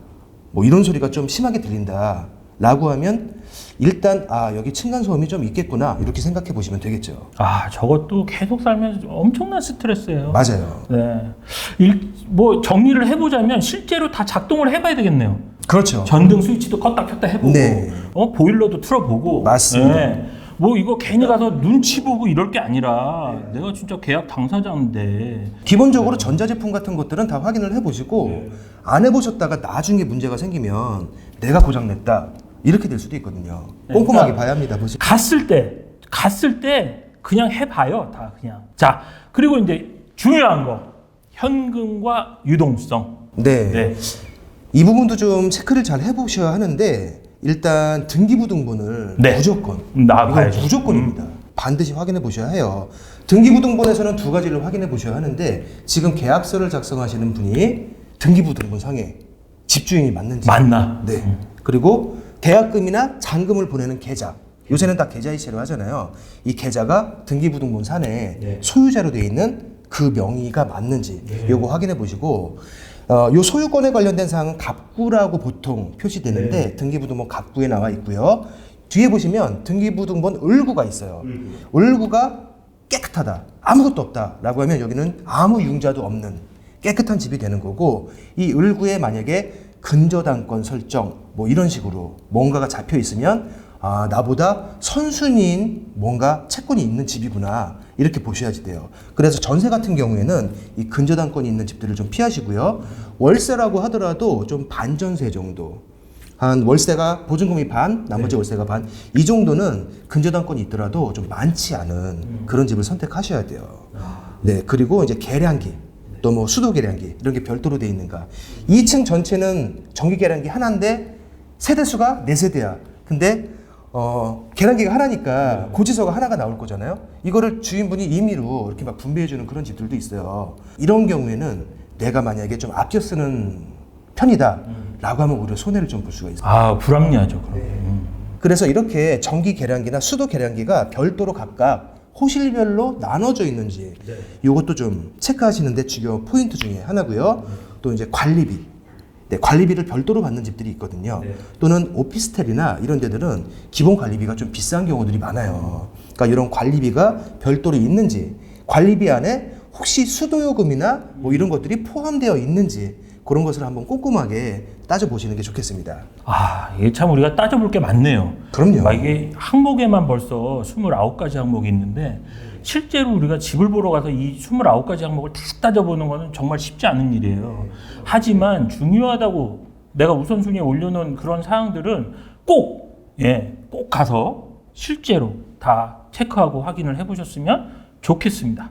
뭐 이런 소리가 좀 심하게 들린다 라고 하면 일단 여기 층간 소음이 좀 있겠구나 이렇게 생각해 보시면 되겠죠. 저것도 계속 살면서 엄청난 스트레스예요. 맞아요. 네. 뭐 정리를 해보자면 실제로 다 작동을 해봐야 되겠네요. 그렇죠. 전등 스위치도 껐다 켰다 해보고, 네. 보일러도 틀어보고. 맞습니다. 네. 뭐 이거 괜히 가서 눈치 보고 이럴 게 아니라 내가 진짜 계약 당사자인데. 기본적으로 전자제품 같은 것들은 다 확인을 해보시고, 안 해보셨다가 나중에 문제가 생기면 내가 고장냈다 이렇게 될 수도 있거든요. 꼼꼼하게 봐야 합니다. 보시. 갔을 때 그냥 해봐요. 다 그냥. 자, 그리고 이제 중요한 거, 현금과 유동성. 네. 네. 이 부분도 좀 체크를 잘 해보셔야 하는데, 일단 등기부등본을 네. 무조건, 나가야죠. 이건 무조건입니다. 반드시 확인해 보셔야 해요. 등기부등본에서는 두 가지를 확인해 보셔야 하는데, 지금 계약서를 작성하시는 분이 등기부등본 상에 집주인이 맞는지. 맞나? 네. 그리고 계약금이나 잔금을 보내는 계좌. 요새는 다 계좌이체로 하잖아요. 이 계좌가 등기부등본 산에 소유자로 되어 있는 그 명의가 맞는지 요거 확인해 보시고, 요 소유권에 관련된 사항은 갑구라고 보통 표시되는데 등기부등본 갑구에 나와 있고요. 뒤에 보시면 등기부등본 을구가 있어요. 을구가 깨끗하다, 아무것도 없다라고 하면 여기는 아무 융자도 없는 깨끗한 집이 되는 거고, 이 을구에 만약에 근저당권 설정 뭐 이런 식으로 뭔가가 잡혀 있으면 나보다 선순위인 뭔가 채권이 있는 집이구나 이렇게 보셔야지 돼요. 그래서 전세 같은 경우에는 이 근저당권이 있는 집들을 좀 피하시고요. 월세라고 하더라도 좀 반전세 정도, 한 월세가 보증금이 반, 나머지 월세가 반, 이 정도는 근저당권이 있더라도 좀 많지 않은 그런 집을 선택하셔야 돼요. 네, 그리고 이제 계량기, 또 뭐 수도 계량기 이런 게 별도로 돼 있는가. 2층 전체는 전기 계량기 하나인데 세대수가 4세대야. 근데 계량기가 하나니까 고지서가 하나가 나올 거잖아요. 이거를 주인분이 임의로 이렇게 막 분배해주는 그런 집들도 있어요. 이런 경우에는 내가 만약에 좀 아껴 쓰는 편이다 라고 하면 오히려 손해를 좀 볼 수가 있어요. 불합리하죠. 그럼. 그래서 이렇게 전기 계량기나 수도 계량기가 별도로 각각 호실별로 나눠져 있는지 이것도 좀 체크하시는데 중요한 포인트 중에 하나고요. 또 이제 관리비. 네, 관리비를 별도로 받는 집들이 있거든요. 또는 오피스텔이나 이런 데들은 기본 관리비가 좀 비싼 경우들이 많아요. 그러니까 이런 관리비가 별도로 있는지, 관리비 안에 혹시 수도요금이나 뭐 이런 것들이 포함되어 있는지 그런 것을 한번 꼼꼼하게 따져보시는 게 좋겠습니다. 아, 이게 참 우리가 따져볼 게 많네요. 그럼요. 막 이게 항목에만 벌써 29가지 항목이 있는데 실제로 우리가 집을 보러 가서 이 29가지 항목을 다 따져보는 거는 정말 쉽지 않은 일이에요. 하지만 중요하다고 내가 우선순위에 올려놓은 그런 사항들은 꼭 가서 실제로 다 체크하고 확인을 해보셨으면 좋겠습니다.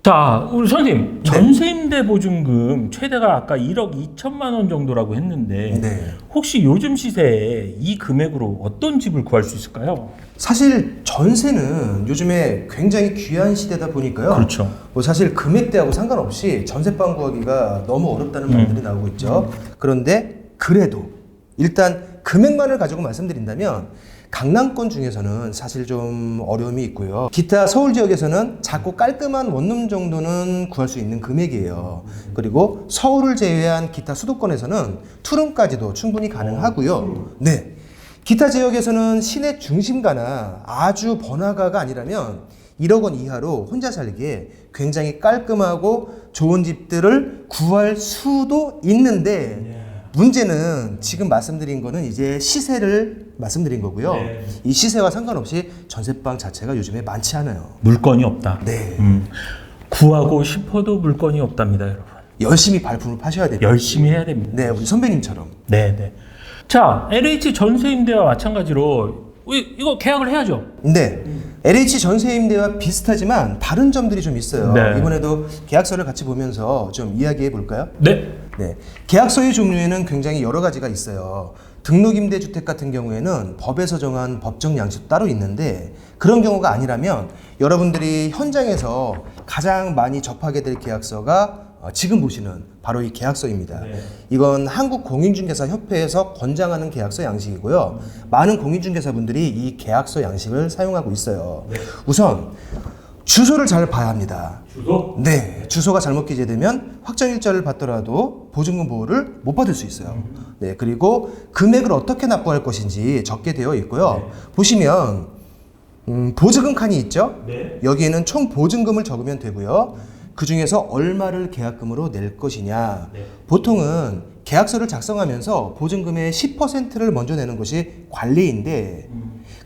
자, 우리 선생님, 전세임대 보증금 최대가 아까 1억 2천만 원 정도라고 했는데 네. 혹시 요즘 시세에 이 금액으로 어떤 집을 구할 수 있을까요? 사실 전세는 요즘에 굉장히 귀한 시대다 보니까요. 그렇죠. 뭐 사실 금액대하고 상관없이 전세방 구하기가 너무 어렵다는 말들이 나오고 있죠. 그런데 그래도 일단 금액만을 가지고 말씀드린다면 강남권 중에서는 사실 좀 어려움이 있고요. 기타 서울 지역에서는 작고 깔끔한 원룸 정도는 구할 수 있는 금액이에요. 그리고 서울을 제외한 기타 수도권에서는 투룸까지도 충분히 가능하고요. 네. 기타 지역에서는 시내 중심가나 아주 번화가가 아니라면 1억 원 이하로 혼자 살기에 굉장히 깔끔하고 좋은 집들을 구할 수도 있는데 문제는 지금 말씀드린 거는 이제 시세를 말씀드린 거고요. 이 시세와 상관없이 전세방 자체가 요즘에 많지 않아요. 물건이 없다. 네. 구하고 싶어도 물건이 없답니다, 여러분. 열심히 발품을 파셔야 됩니다. 열심히 해야 됩니다. 네, 우리 선배님처럼. 네. 자, LH 전세임대와 마찬가지로 이거 계약을 해야죠. 네. LH 전세임대와 비슷하지만 다른 점들이 좀 있어요. 네. 이번에도 계약서를 같이 보면서 좀 이야기해 볼까요? 네. 네. 계약서의 종류에는 굉장히 여러 가지가 있어요. 등록임대주택 같은 경우에는 법에서 정한 법정 양식도 따로 있는데 그런 경우가 아니라면 여러분들이 현장에서 가장 많이 접하게 될 계약서가 지금 보시는 바로 이 계약서입니다. 이건 한국공인중개사협회에서 권장하는 계약서 양식이고요. 많은 공인중개사분들이 이 계약서 양식을 사용하고 있어요. 우선 주소를 잘 봐야 합니다. 주소? 네, 주소가 잘못 기재되면 확정일자를 받더라도 보증금 보호를 못 받을 수 있어요. 네, 그리고 금액을 어떻게 납부할 것인지 적게 되어 있고요. 보시면 보증금 칸이 있죠? 네. 여기에는 총 보증금을 적으면 되고요. 그 중에서 얼마를 계약금으로 낼 것이냐. 보통은 계약서를 작성하면서 보증금의 10%를 먼저 내는 것이 관례인데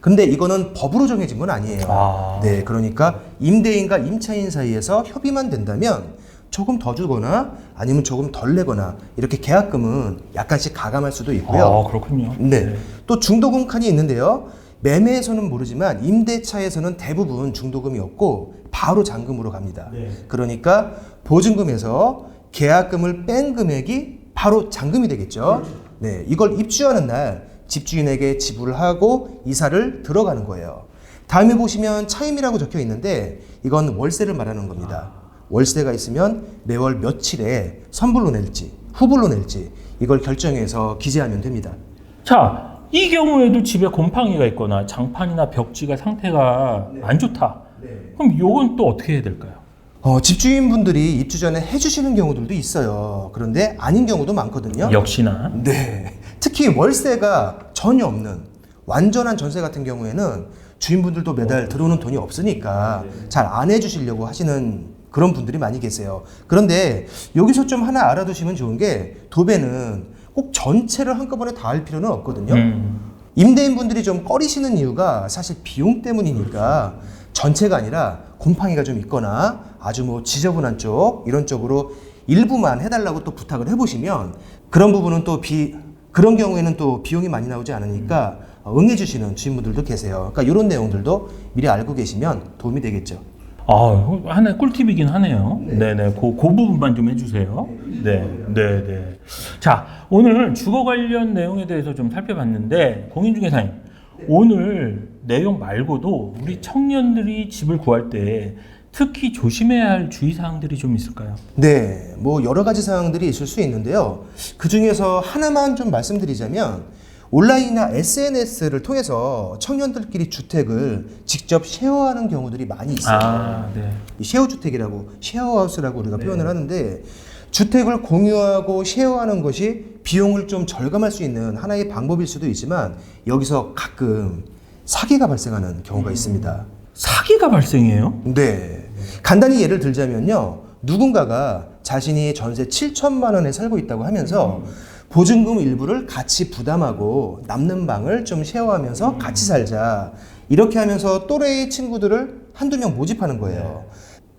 근데 이거는 법으로 정해진 건 아니에요. 네, 그러니까 임대인과 임차인 사이에서 협의만 된다면 조금 더 주거나 아니면 조금 덜 내거나 이렇게 계약금은 약간씩 가감할 수도 있고요. 그렇군요. 네. 또 중도금 칸이 있는데요. 매매에서는 모르지만 임대차에서는 대부분 중도금이 없고 바로 잔금으로 갑니다. 그러니까 보증금에서 계약금을 뺀 금액이 바로 잔금이 되겠죠. 네, 이걸 입주하는 날 집주인에게 지불하고 이사를 들어가는 거예요. 다음에 보시면 차임이라고 적혀 있는데 이건 월세를 말하는 겁니다. 월세가 있으면 매월 며칠에 선불로 낼지 후불로 낼지 이걸 결정해서 기재하면 됩니다. 자, 이 경우에도 집에 곰팡이가 있거나 장판이나 벽지가 상태가 안 좋다. 그럼 요건 또 어떻게 해야 될까요? 집주인분들이 입주 전에 해주시는 경우들도 있어요. 그런데 아닌 경우도 많거든요. 역시나. 네. 특히 월세가 전혀 없는 완전한 전세 같은 경우에는 주인분들도 매달 들어오는 돈이 없으니까 잘 안 해주시려고 하시는 그런 분들이 많이 계세요. 그런데 여기서 좀 하나 알아두시면 좋은 게 도배는 꼭 전체를 한꺼번에 다 할 필요는 없거든요. 임대인분들이 좀 꺼리시는 이유가 사실 비용 때문이니까 전체가 아니라 곰팡이가 좀 있거나 아주 뭐 지저분한 쪽 이런 쪽으로 일부만 해달라고 또 부탁을 해보시면 그런 부분은 또 그런 경우에는 또 비용이 많이 나오지 않으니까 응해주시는 주인분들도 계세요. 그러니까 이런 내용들도 미리 알고 계시면 도움이 되겠죠. 하나의 꿀팁이긴 하네요. 네네. 그 부분만 좀 해주세요. 네. 자, 오늘 주거 관련 내용에 대해서 좀 살펴봤는데, 공인중개사님, 오늘 내용 말고도 우리 청년들이 집을 구할 때 특히 조심해야 할 주의사항들이 좀 있을까요? 네, 뭐 여러 가지 사항들이 있을 수 있는데요. 그 중에서 하나만 좀 말씀드리자면 온라인이나 SNS를 통해서 청년들끼리 주택을 직접 쉐어하는 경우들이 많이 있어요. 이 쉐어주택이라고, 쉐어하우스라고 우리가 표현을 하는데 주택을 공유하고 쉐어하는 것이 비용을 좀 절감할 수 있는 하나의 방법일 수도 있지만 여기서 가끔 사기가 발생하는 경우가 있습니다. 사기가 발생해요? 네. 간단히 예를 들자면요. 누군가가 자신이 전세 7천만 원에 살고 있다고 하면서 보증금 일부를 같이 부담하고 남는 방을 좀 쉐어하면서 같이 살자. 이렇게 하면서 또래의 친구들을 한두 명 모집하는 거예요.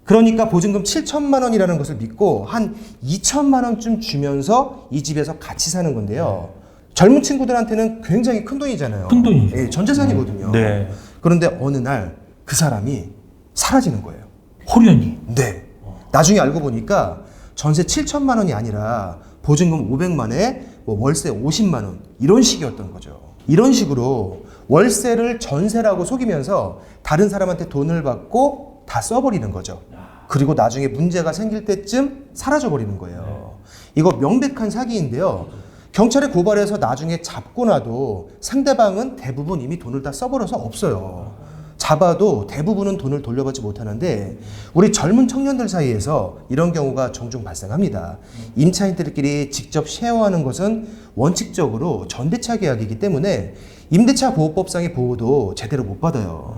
그러니까 보증금 7천만 원이라는 것을 믿고 한 2천만 원쯤 주면서 이 집에서 같이 사는 건데요. 젊은 친구들한테는 굉장히 큰 돈이잖아요. 큰 돈이죠. 예, 전 재산이거든요. 네. 그런데 어느 날 그 사람이 사라지는 거예요. 호련이. 네. 나중에 알고 보니까 전세 7천만 원이 아니라 보증금 500만에 뭐 월세 50만 원 이런 식이었던 거죠. 이런 식으로 월세를 전세라고 속이면서 다른 사람한테 돈을 받고 다 써버리는 거죠. 그리고 나중에 문제가 생길 때쯤 사라져버리는 거예요. 이거 명백한 사기인데요. 경찰에 고발해서 나중에 잡고 나도 상대방은 대부분 이미 돈을 다 써버려서 없어요. 잡아도 대부분은 돈을 돌려받지 못하는데 우리 젊은 청년들 사이에서 이런 경우가 종종 발생합니다. 임차인들끼리 직접 쉐어하는 것은 원칙적으로 전대차 계약이기 때문에 임대차 보호법상의 보호도 제대로 못 받아요.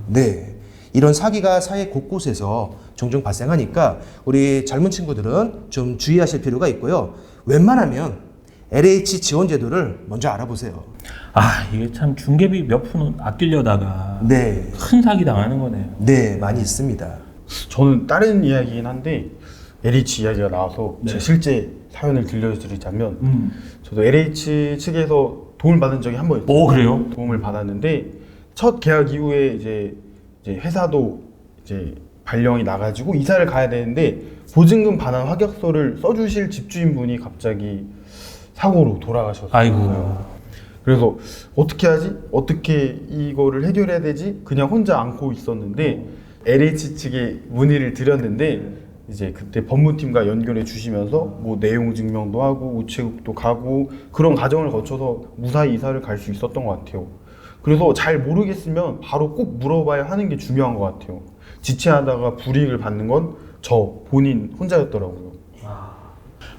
네. 이런 사기가 사회 곳곳에서 종종 발생하니까 우리 젊은 친구들은 좀 주의하실 필요가 있고요. 웬만하면 LH 지원 제도를 먼저 알아보세요. 아, 이게 참 중개비 몇 푼 아끼려다가 네. 큰 사기 당하는 거네요. 네, 많이 있습니다. 저는 다른 이야기긴 한데 LH 이야기가 나와서 제 실제 사연을 들려드리자면 저도 LH 측에서 도움을 받은 적이 한 번 있어요. 오, 그래요? 도움을 받았는데 첫 계약 이후에 이제 회사도 이제 발령이 나가지고 이사를 가야 되는데 보증금 반환 확약서를 써주실 집주인분이 갑자기 사고로 돌아가셨어요. 아이고. 그래서 어떻게 하지? 어떻게 이거를 해결해야 되지? 그냥 혼자 안고 있었는데 LH 측에 문의를 드렸는데 이제 그때 법무팀과 연결해 주시면서 뭐 내용 증명도 하고 우체국도 가고 그런 과정을 거쳐서 무사히 이사를 갈 수 있었던 것 같아요. 그래서 잘 모르겠으면 바로 꼭 물어봐야 하는 게 중요한 것 같아요. 지체하다가 불이익을 받는 건 저 본인 혼자였더라고요.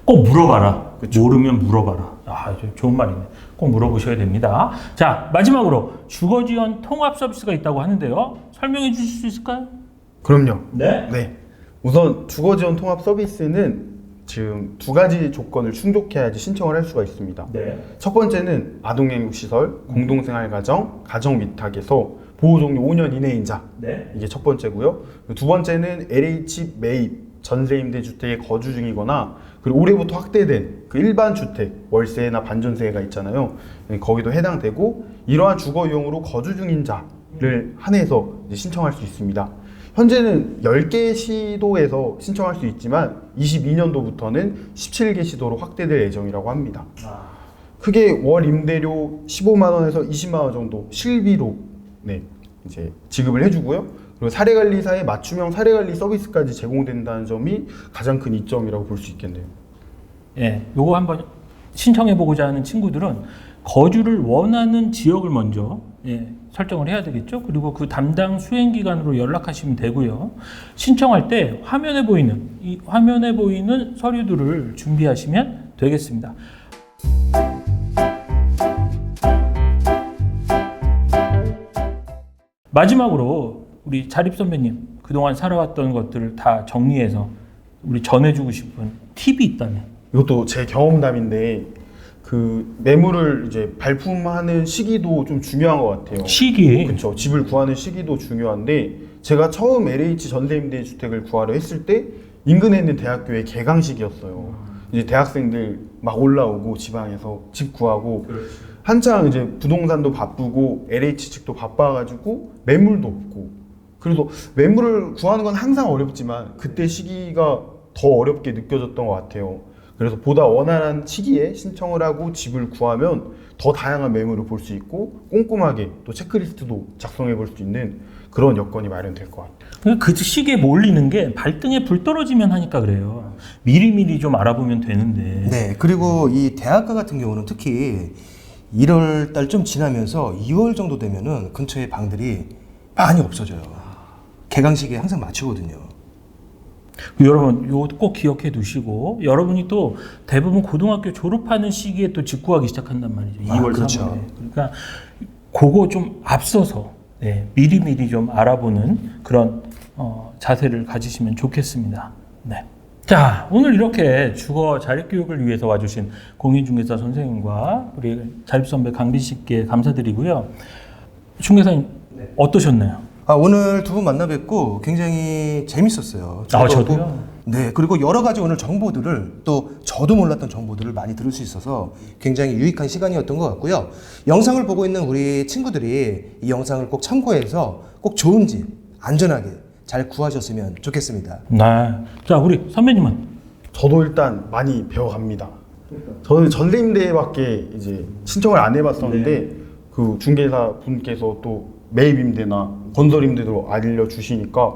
꼭 물어봐라. 그쵸. 모르면 물어봐라. 아, 좋은 말이네. 꼭 물어보셔야 됩니다. 자, 마지막으로 주거지원 통합 서비스가 있다고 하는데요. 설명해 주실 수 있을까요? 그럼요. 네. 네. 우선 주거지원 통합 서비스는 지금 두 가지 조건을 충족해야지 신청을 할 수가 있습니다. 네. 첫 번째는 아동양육시설, 공동생활가정, 가정위탁에서 보호종료 5년 이내인 자. 네. 이게 첫 번째고요. 두 번째는 LH 매입, 전세임대주택에 거주 중이거나 그리고 올해부터 확대된 그 일반 주택, 월세나 반전세가 있잖아요. 거기도 해당되고 이러한 주거유형으로 거주 중인 자를 한해서 이제 신청할 수 있습니다. 현재는 10개 시도에서 신청할 수 있지만 22년도부터는 17개 시도로 확대될 예정이라고 합니다. 크게 월 임대료 15만 원에서 20만 원 정도 실비로 이제 지급을 해주고요. 그리고 사례관리사의 맞춤형 사례관리 서비스까지 제공된다는 점이 가장 큰 이점이라고 볼 수 있겠네요. 예, 요거 한번 신청해 보고자 하는 친구들은 거주를 원하는 지역을 먼저 설정을 해야 되겠죠. 그리고 그 담당 수행기관으로 연락하시면 되고요. 신청할 때 화면에 보이는 서류들을 준비하시면 되겠습니다. 마지막으로 우리 자립 선배님 그동안 살아왔던 것들을 다 정리해서 우리 전해주고 싶은 팁이 있다면? 이것도 제 경험담인데 그 매물을 이제 발품하는 시기도 좀 중요한 것 같아요. 시기. 그렇죠. 집을 구하는 시기도 중요한데 제가 처음 LH 전세임대주택을 구하려 했을 때 인근에 있는 대학교의 개강식이었어요. 이제 대학생들 막 올라오고 지방에서 집 구하고 한창 이제 부동산도 바쁘고 LH 측도 바빠가지고 매물도 없고 그래서 매물을 구하는 건 항상 어렵지만 그때 시기가 더 어렵게 느껴졌던 것 같아요. 그래서 보다 원활한 시기에 신청을 하고 집을 구하면 더 다양한 매물을 볼 수 있고 꼼꼼하게 또 체크리스트도 작성해 볼 수 있는 그런 여건이 마련될 것 같아요. 그 시기에 몰리는 게 발등에 불 떨어지면 하니까 그래요. 미리미리 좀 알아보면 되는데. 네, 그리고 이 대학가 같은 경우는 특히 1월 달 좀 지나면서 2월 정도 되면은 근처에 방들이 많이 없어져요. 개강식에 항상 맞추거든요. 여러분 이거 꼭 기억해 두시고 여러분이 또 대부분 고등학교 졸업하는 시기에 또 직구하기 시작한단 말이죠. 2월, 그렇죠. 3월에. 그러니까 그거 좀 앞서서 미리미리 좀 알아보는 그런 자세를 가지시면 좋겠습니다. 네. 자, 오늘 이렇게 주거 자립교육을 위해서 와주신 공인중개사 선생님과 우리 자립선배 강빈 씨께 감사드리고요. 중개사님 어떠셨나요? 오늘 두 분 만나 뵙고 굉장히 재밌었어요. 저도요. 네, 그리고 여러 가지 오늘 정보들을 또 저도 몰랐던 정보들을 많이 들을 수 있어서 굉장히 유익한 시간이었던 것 같고요. 영상을 보고 있는 우리 친구들이 이 영상을 꼭 참고해서 꼭 좋은 집 안전하게 잘 구하셨으면 좋겠습니다. 네. 자, 우리 선배님은? 저도 일단 많이 배워갑니다. 저는 전세임대밖에 이제 신청을 안 해봤었는데 그 중개사 분께서 또 매입임대나 건설임대도 알려주시니까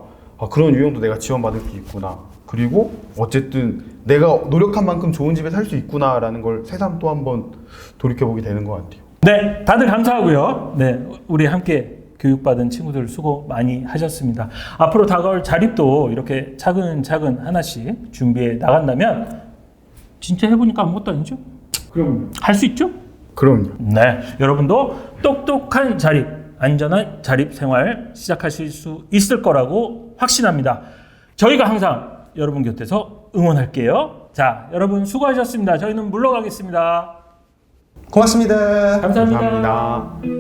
그런 유형도 내가 지원받을 수 있구나. 그리고 어쨌든 내가 노력한 만큼 좋은 집에 살 수 있구나라는 걸 새삼 또 한번 돌이켜보게 되는 것 같아요. 네, 다들 감사하고요. 네, 우리 함께 교육받은 친구들 수고 많이 하셨습니다. 앞으로 다가올 자립도 이렇게 차근차근 하나씩 준비해 나간다면 진짜 해보니까 아무것도 아니죠? 그럼 할 수 있죠? 그럼요. 네, 여러분도 똑똑한 자립, 안전한 자립 생활 시작하실 수 있을 거라고 확신합니다. 저희가 항상 여러분 곁에서 응원할게요. 자, 여러분 수고하셨습니다. 저희는 물러가겠습니다. 고맙습니다. 감사합니다. 감사합니다.